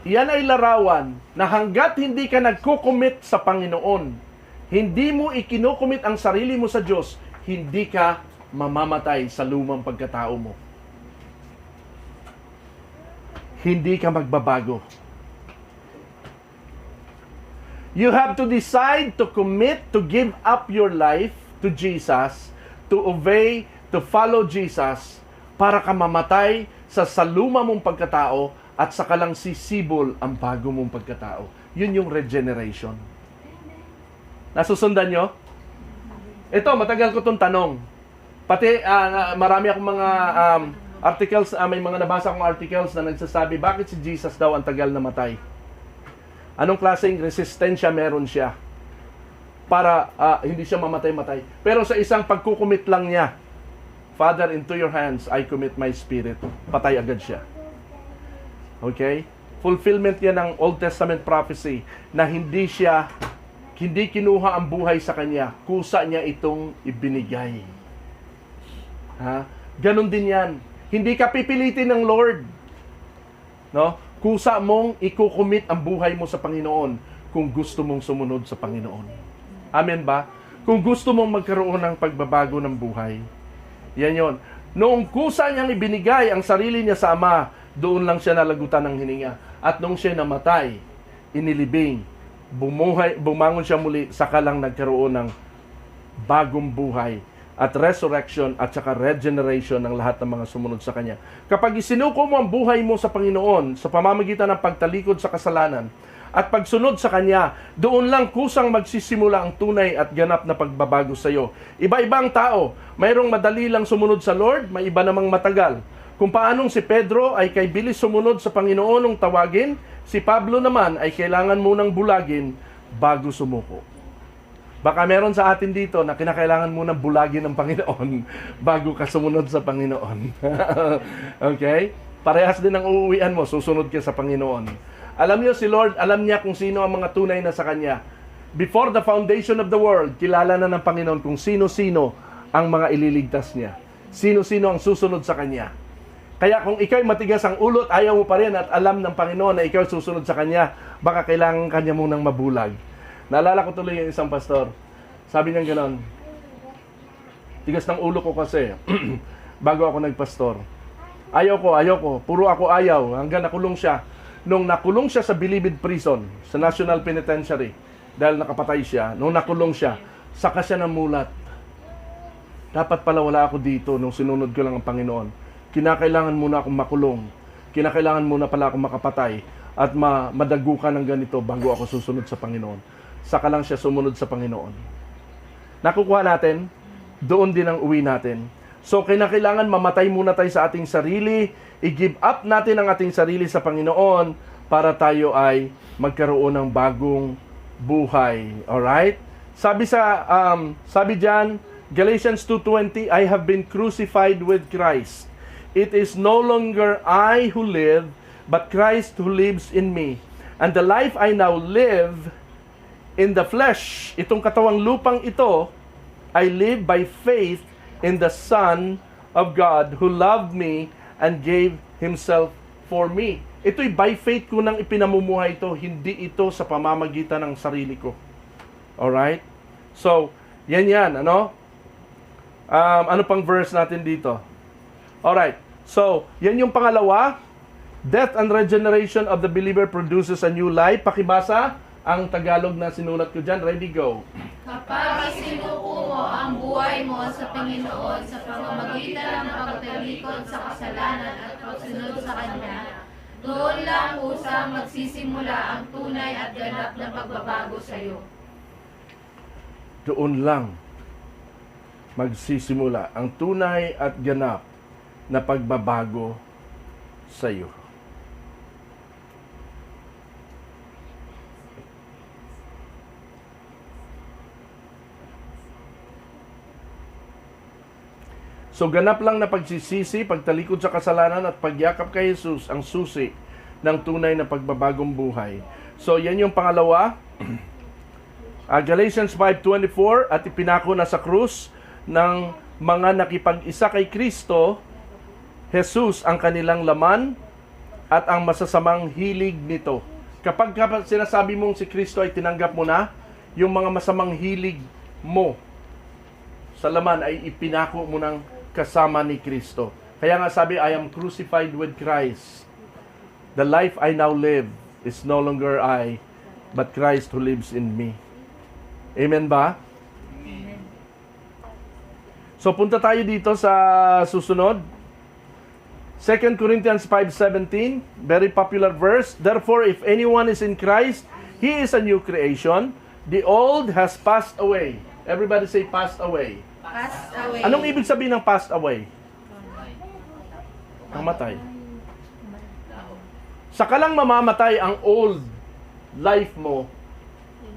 Speaker 1: Yan ay larawan na hanggat hindi ka nagkukumit sa Panginoon, hindi mo ikinukumit ang sarili mo sa Diyos, hindi ka mamamatay sa lumang pagkatao mo. Hindi ka magbabago. You have to decide to commit to give up your life to Jesus, to obey, to follow Jesus, para ka mamatay sa saluma mong pagkatao at saka lang sisibol ang bago mong pagkatao. Yun yung regeneration. Nasusundan nyo? Ito, matagal ko itong tanong. Pati marami akong mga articles, may mga nabasa akong articles na nagsasabi, bakit si Jesus daw ang tagal namatay? Anong klaseng resistensya meron siya para hindi siya mamatay-matay? Pero sa isang pagkukumit lang niya, Father, into your hands I commit my spirit. Patay agad siya. Okay? Fulfillment yan ng Old Testament prophecy na hindi kinuha ang buhay sa kanya. Kusa niya itong ibinigay. Ganon din yan. Hindi ka pipilitin ng Lord. No? Kusa mong ikukumit ang buhay mo sa Panginoon kung gusto mong sumunod sa Panginoon. Amen ba? Kung gusto mong magkaroon ng pagbabago ng buhay. Yan yon. Noong kusa niyang ibinigay ang sarili niya sa Ama, doon lang siya nalagutan ng hininga. At nung siya namatay, inilibing, bumangon siya muli, saka lang nagkaroon ng bagong buhay at resurrection at saka regeneration ng lahat ng mga sumunod sa Kanya. Kapag isinuko mo ang buhay mo sa Panginoon sa pamamagitan ng pagtalikod sa kasalanan at pagsunod sa Kanya, doon lang kusang magsisimula ang tunay at ganap na pagbabago sa iyo. Iba-ibang tao, mayroong madali lang sumunod sa Lord, may iba namang matagal. Kung paanong si Pedro ay kay bilis sumunod sa Panginoon nung tawagin, si Pablo naman ay kailangan munang bulagin bago sumuko. Baka meron sa atin dito na kinakailangan munang bulagin ng Panginoon bago ka sumunod sa Panginoon. Okay? Parehas din ang uuwian mo, susunod ka sa Panginoon. Alam niyo, si Lord, alam niya kung sino ang mga tunay na sa Kanya. Before the foundation of the world, kilala na ng Panginoon kung sino-sino ang mga ililigtas niya. Sino-sino ang susunod sa Kanya. Kaya kung ikaw'y matigas ang ulot, ayaw mo pa rin at alam ng Panginoon na ikaw susunod sa Kanya, baka kailangan Kanya munang mabulag. Naalala ko tuloy yung isang pastor. Sabi niya gano'n, tigas ng ulo ko kasi bago ako nagpastor. Ayaw ko, puro ako ayaw, hanggang nakulong siya. Nung nakulong siya sa Bilibid Prison, sa National Penitentiary, dahil nakapatay siya, nung nakulong siya, saka siya namulat. Dapat pala wala ako dito nung sinunod ko lang ang Panginoon. Kinakailangan muna akong makulong. Kinakailangan muna pala akong makapatay at madagukan ng ganito bago ako susunod sa Panginoon. Saka lang siya sumunod sa Panginoon. Nakukuha natin, doon din ang uwi natin. So, kinakailangan mamatay muna tayo sa ating sarili, i-give up natin ang ating sarili sa Panginoon para tayo ay magkaroon ng bagong buhay. Alright? Sabi diyan, Galatians 2:20, I have been crucified with Christ. It is no longer I who live, but Christ who lives in me. And the life I now live in the flesh, itong katawang lupang ito, I live by faith in the Son of God who loved me and gave Himself for me. Ito'y by faith ko nang ipinamumuhay ito, hindi ito sa pamamagitan ng sarili ko. Alright? So, yan, ano? Ano pang verse natin dito? Alright. So, yan yung pangalawa. Death and regeneration of the believer produces a new life. Pakibasa ang Tagalog na sinulat ko dyan. Ready, go.
Speaker 2: Kapag isinuko mo ang buhay mo sa Panginoon sa pamamagitan ng pagtalikod sa kasalanan at pagsunod sa Kanya, doon lang usang magsisimula ang tunay at ganap na pagbabago sa iyo.
Speaker 1: Doon lang magsisimula ang tunay at ganap na pagbabago sa iyo. So ganap lang na pagsisisi, pagtalikod sa kasalanan at pagyakap kay Jesus ang susi ng tunay na pagbabagong buhay. So yan yung pangalawa. Galatians 5:24, at ipinako na sa krus ng mga nakipag-isa kay Kristo, Jesus ang kanilang laman at ang masasamang hilig nito. Kapag sinasabi mong si Kristo ay tinanggap mo na, yung mga masamang hilig mo sa laman ay ipinako mo ng kasama ni Kristo. Kaya nga sabi, I am crucified with Christ. The life I now live is no longer I, but Christ who lives in me. Amen ba?
Speaker 2: Amen.
Speaker 1: So punta tayo dito sa susunod. 2 Corinthians 5:17, very popular verse. Therefore, if anyone is in Christ, he is a new creation. The old has passed away. Everybody say passed away.
Speaker 2: Passed away.
Speaker 1: Anong ibig sabihin ng passed away? Namatay. Saka lang mamamatay ang old life mo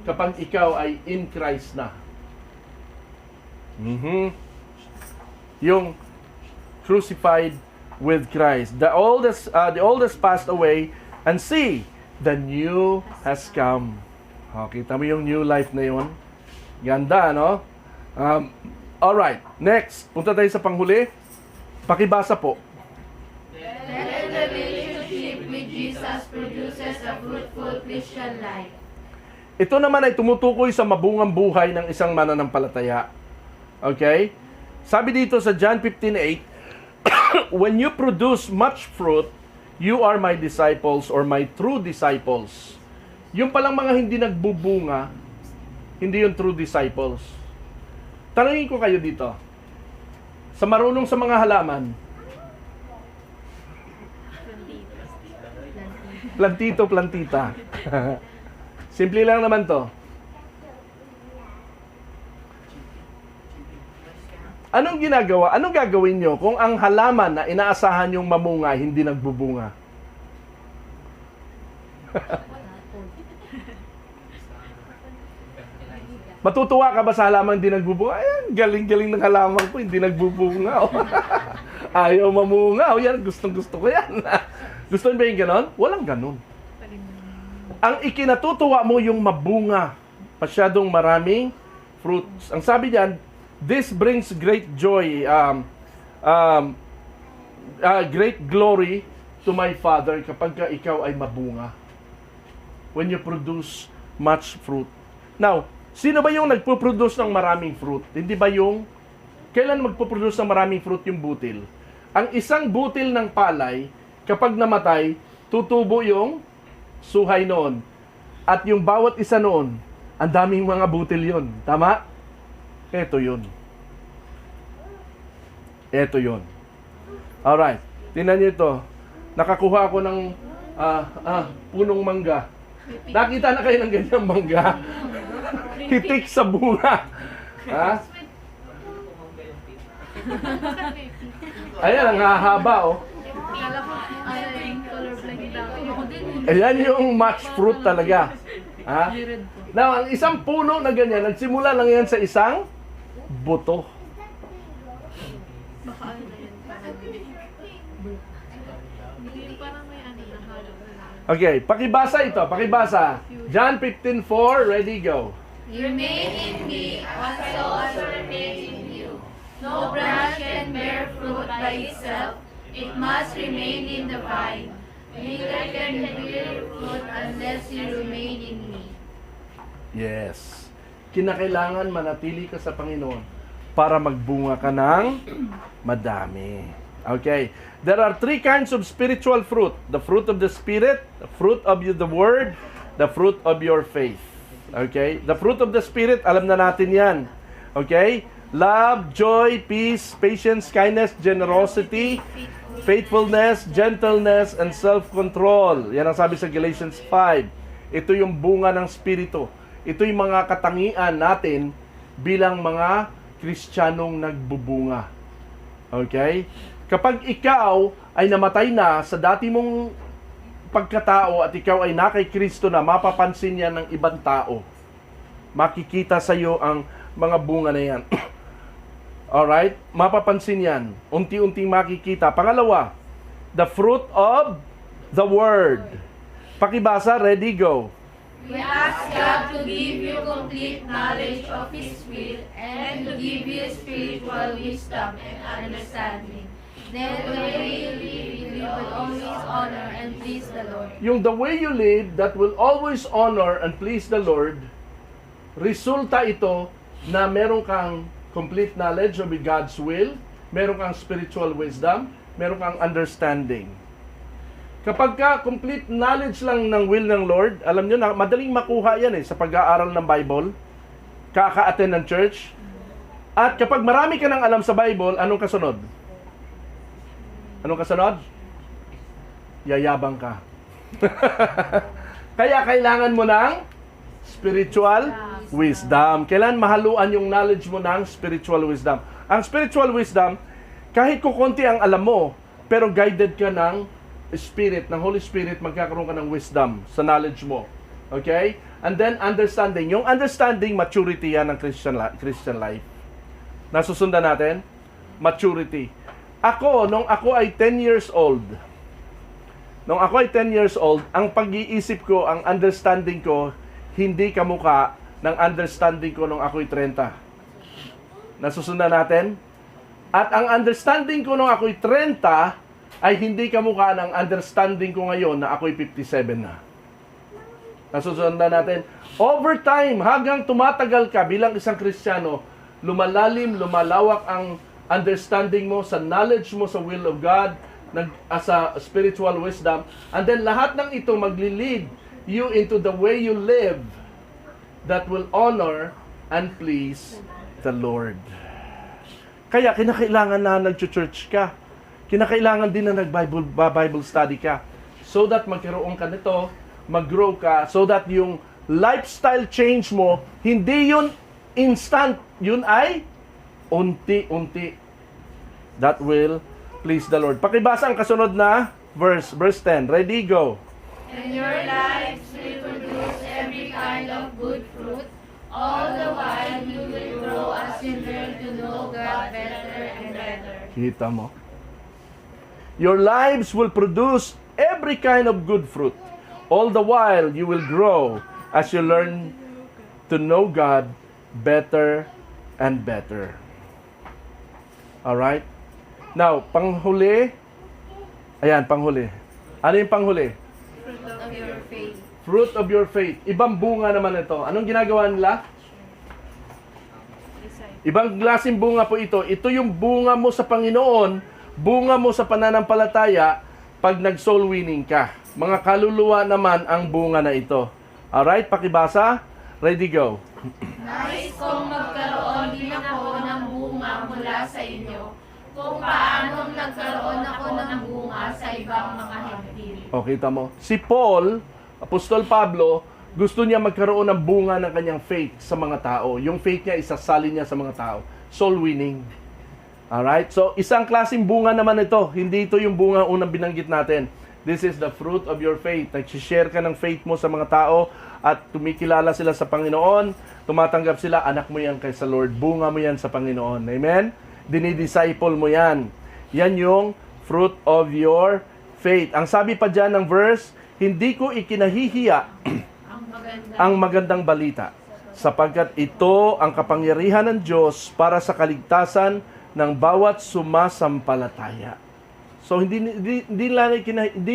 Speaker 1: kapag ikaw ay in Christ na. Yung crucified with Christ. The oldest passed away, and see, the new has come. Kita mo yung new life na yun? Ganda, no? Alright, next. Punta tayo sa panghuli. Pakibasa po.
Speaker 2: Let the relationship with Jesus produces a fruitful Christian life.
Speaker 1: Ito naman ay tumutukoy sa mabungang buhay ng isang mananampalataya. Okay? Sabi dito sa John 15:8, when you produce much fruit, you are my disciples or my true disciples. Yung palang mga hindi nagbubunga, hindi yung true disciples. Tanungin ko kayo dito. Sa marunong sa mga halaman, plantito, plantita. Simple lang naman to. Anong ginagawa? Anong gagawin nyo kung ang halaman na inaasahan yung mamunga hindi nagbubunga? Matutuwa ka ba sa halaman hindi nagbubunga? Ayan, galing-galing ng halaman ko, hindi nagbubunga. Oh. Ayaw mamunga. Oh, yan, gustong-gusto ko yan. Gusto nyo ba yung ganon? Walang ganon. Ang ikinatutuwa mo yung mabunga. Masyadong maraming fruits. Ang sabi diyan, this brings great joy, great glory to my Father kapag ka ikaw ay mabunga. When you produce much fruit. Now, sino ba yung nagpo-produce ng maraming fruit? Hindi ba yung, kailan magpo-produce ng maraming fruit yung butil? Ang isang butil ng palay, kapag namatay, tutubo yung suhay noon. At yung bawat isa noon, ang daming mga butil yon. Tama? Ito yun. Ito yun. Alright. Tingnan nyo ito. Nakakuha ako ng punong mangga. Nakita na kayo ng ganyang mangga? Hitik sa bunga. Ha? Ayan, ang hahaba, oh. Ayan yung match fruit talaga. Ha? Now, ang isang puno na ganyan, nagsimula lang yan sa isang buto.
Speaker 3: Baka ano na yun, parang may ano na halo na.
Speaker 1: Okay, pakibasa ito, pakibasa. John 15:4, ready, go.
Speaker 2: Remain in me, as I also remain in you. No branch can bear fruit by itself. It must remain in the vine. Neither can it bear fruit unless you remain in me.
Speaker 1: Yes. Kinakailangan manatili ka sa Panginoon para magbunga ka ng madami. Okay. There are three kinds of spiritual fruit. The fruit of the Spirit, the fruit of the Word, the fruit of your faith. Okay? The fruit of the Spirit, alam na natin yan. Okay? Love, joy, peace, patience, kindness, generosity, faithfulness, gentleness, and self-control. Yan ang sabi sa Galatians 5. Ito yung bunga ng Espiritu. Ito yung mga katangian natin bilang mga Kristiyanong nagbubunga. Okay? Kapag ikaw ay namatay na sa dati mong pagkatao at ikaw ay na kay Kristo na, mapapansin yan ng ibang tao. Makikita sa iyo ang mga bunga na yan. Alright? Mapapansin yan. Unti-unting makikita. Pangalawa, the fruit of the Word. Pakibasa, ready, go.
Speaker 2: We ask God to give you complete knowledge of His will and to give you spiritual wisdom and understanding. That the way you live, you will always honor and please the Lord.
Speaker 1: Yung the way you live that will always honor and please the Lord, resulta ito na meron kang complete knowledge of God's will, meron kang spiritual wisdom, meron kang understanding. Kapag ka complete knowledge lang ng will ng Lord, alam nyo na, madaling makuha yan sa pag-aaral ng Bible, kaka-attend ng church. At kapag marami ka nang alam sa Bible, anong kasunod? Anong kasunod? Yayabang ka. Kaya kailangan mo ng spiritual wisdom. Kailangan mahaluan yung knowledge mo ng spiritual wisdom. Ang spiritual wisdom, kahit kukunti ang alam mo, pero guided ka ng Spirit, ng Holy Spirit, magkakaroon ka ng wisdom sa knowledge mo. Okay? And then, understanding. Yung understanding, maturity yan ng Christian life. Nasusundan natin? Maturity. Ako, nung ako ay 10 years old, ang pag-iisip ko, ang understanding ko, hindi kamukha ng understanding ko nung ako'y 30. Nasusundan natin? At ang understanding ko nung ako'y 30, ay hindi kamukha ng understanding ko ngayon na ako'y 57 na. Nasusundan natin? Over time, hanggang tumatagal ka bilang isang Kristiyano, lumalalim, lumalawak ang understanding mo, sa knowledge mo sa will of God, as a spiritual wisdom, and then lahat ng ito magli-lead you into the way you live that will honor and please the Lord. Kaya kinakailangan na nag-church ka. Kinakailangan din na nag-Bible study ka. So that magkaroon ka nito, mag-grow ka, so that yung lifestyle change mo, hindi yun instant. Yun ay unti-unti. That will please the Lord. Pakibasa ang kasunod na verse 10. Ready, go.
Speaker 2: And your lives will produce every kind of good fruit. All the while you will grow as you learn to know God better and better.
Speaker 1: Kita mo? Your lives will produce every kind of good fruit. All the while you will grow as you learn to know God better and better. Alright? Now, panghuli. Ayan, panghuli. Ano yung panghuli?
Speaker 2: Fruit of your faith.
Speaker 1: Fruit of your faith. Ibang bunga naman ito. Anong ginagawa nila? Ibang klaseng bunga po ito. Ito yung bunga mo sa Panginoon, bunga mo sa pananampalataya pag nag-soul winning ka. Mga kaluluwa naman ang bunga na ito. Alright, pakibasa. Ready, go.
Speaker 2: Nais kong magkaroon din ako ng bunga mula sa inyo, kung paanong nagkaroon ako ng bunga sa ibang mga hentil.
Speaker 1: O, kita mo. Si Paul, Apostol Pablo, gusto niya magkaroon ng bunga ng kanyang faith sa mga tao. Yung faith niya, isasalin niya sa mga tao. Soul winning. Alright? So, isang klaseng bunga naman ito. Hindi ito yung bunga unang binanggit natin. This is the fruit of your faith. Nag-share ka ng faith mo sa mga tao at tumikilala sila sa Panginoon. Tumatanggap sila, anak mo yan kay sa Lord. Bunga mo yan sa Panginoon. Amen? Dinidisciple mo yan. Yan yung fruit of your faith. Ang sabi pa dyan ng verse, hindi ko ikinahihiya ang magandang balita, sapagkat ito ang kapangyarihan ng Diyos para sa kaligtasan ng bawat sumasampalataya. So, hindi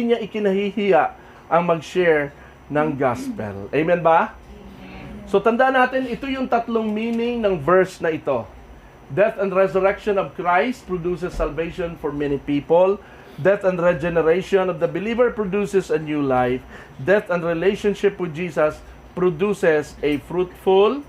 Speaker 1: niya ikinahihiya ang mag-share ng gospel. Amen ba? So, tandaan natin, ito yung tatlong meaning ng verse na ito. Death and resurrection of Christ produces salvation for many people. Death and regeneration of the believer produces a new life. Death and relationship with Jesus produces a fruitful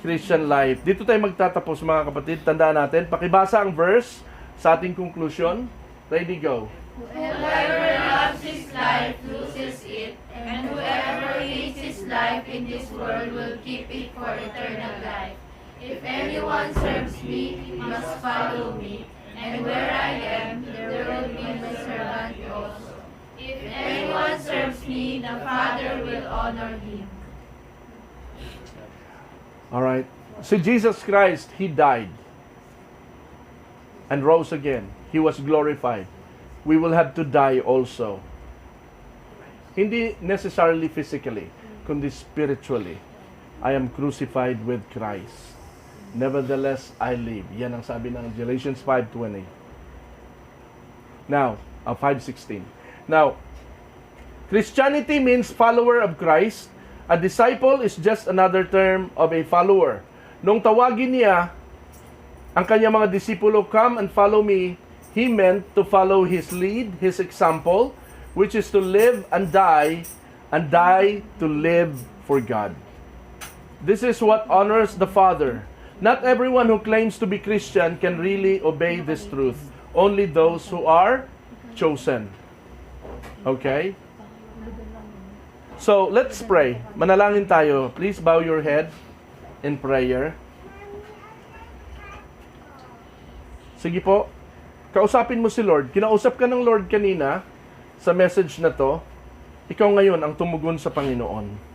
Speaker 1: Christian life. Dito tayo magtatapos, mga kapatid. Tandaan natin. Pakibasa ang verse sa ating conclusion. Ready, go.
Speaker 2: Whoever loves his life loses it, and whoever hates his life in this world will keep it for eternal life. If anyone serves me, he must follow me, and where I am, there will be my servant also. If anyone serves me, the Father will honor him.
Speaker 1: Alright. So Jesus Christ, He died and rose again. He was glorified. We will have to die also. Hindi necessarily physically, kundi spiritually. I am crucified with Christ. Nevertheless, I live. Yan ang sabi ng Galatians 5:20. Now, 5:16. Now, Christianity means follower of Christ. A disciple is just another term of a follower. Nung tawagin niya ang kanyang mga disipulo, come and follow me, he meant to follow his lead, his example, which is to live and die to live for God. This is what honors the Father. Not everyone who claims to be Christian can really obey this truth. Only those who are chosen. Okay? So, let's pray. Manalangin tayo. Please bow your head in prayer. Sige po. Kausapin mo si Lord. Kinausap ka ng Lord kanina sa message na to. Ikaw ngayon ang tumugon sa Panginoon.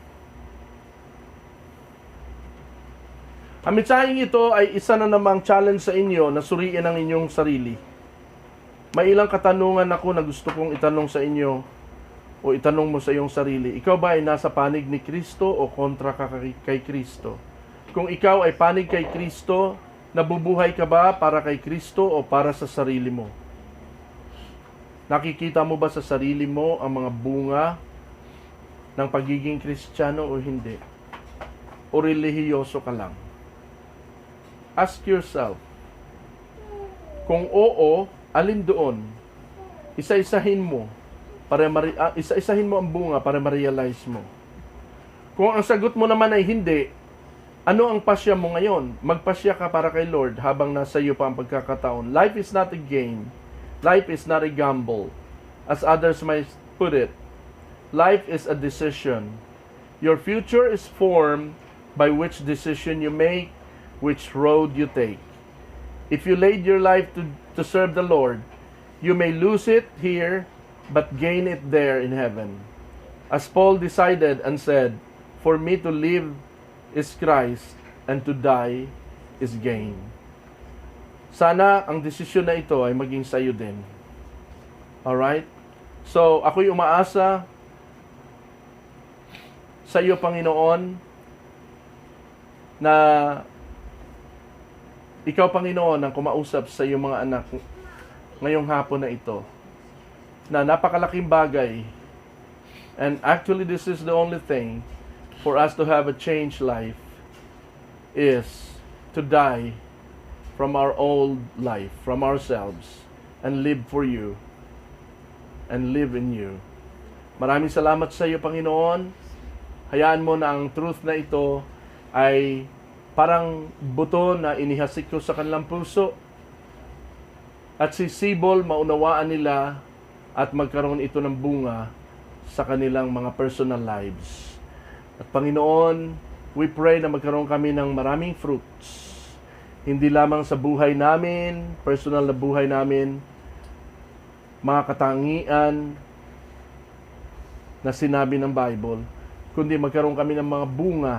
Speaker 1: Ang mensaheng ito ay isa na namang challenge sa inyo na suriin ang inyong sarili. May ilang katanungan ako na gusto kong itanong sa inyo o itanong mo sa iyong sarili. Ikaw ba ay nasa panig ni Kristo o kontra ka kay Kristo? Kung ikaw ay panig kay Kristo, nabubuhay ka ba para kay Kristo o para sa sarili mo? Nakikita mo ba sa sarili mo ang mga bunga ng pagiging Kristiyano o hindi? O relihiyoso ka lang? Ask yourself, Kung oo, alin doon? Isa-isahin mo isa-isahin mo ang bunga para ma-realize mo. Kung ang sagot mo naman ay hindi, ano ang pasya mo ngayon? Magpasya ka para kay Lord habang nasa iyo pa ang pagkakataon. Life is not a game. Life is not a gamble. As others might put it, life is a decision. Your future is formed by which decision you make, which road you take. If you laid your life to serve the Lord, you may lose it here, but gain it there in heaven. As Paul decided and said, "For me to live is Christ, and to die is gain." Sana ang desisyon na ito ay maging sa iyo din. Alright? So, ako'y umaasa sa iyo, Panginoon, na ikaw, Panginoon, ang kumausap sa iyong mga anak ngayong hapon na ito, na napakalaking bagay. And actually, this is the only thing for us to have a changed life, is to die from our old life, from ourselves, and live for you, and live in you. Maraming salamat sa iyo, Panginoon. Hayaan mo na ang truth na ito ay parang buto na inihasik ko sa kanilang puso, at sisibol, maunawaan nila, at magkaroon ito ng bunga sa kanilang mga personal lives. At Panginoon, we pray na magkaroon kami ng maraming fruits. Hindi lamang sa buhay namin, personal na buhay namin, mga katangian na sinabi ng Bible, kundi magkaroon kami ng mga bunga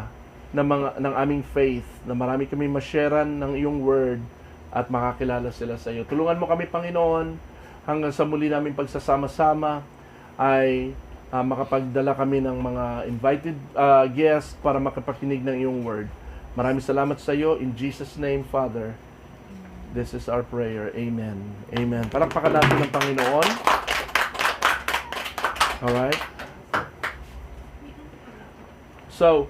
Speaker 1: ng aming faith, na marami kami ma-sharean ng iyong word at makakilala sila sa iyo. Tulungan mo kami, Panginoon, hanggang sa muli namin pagsasama-sama ay makapagdala kami ng mga invited guests para makapakinig ng iyong word. Maraming salamat sa iyo. In Jesus' name, Father, this is our prayer. Amen. Amen. Palakpakan natin ng Panginoon. Alright? So,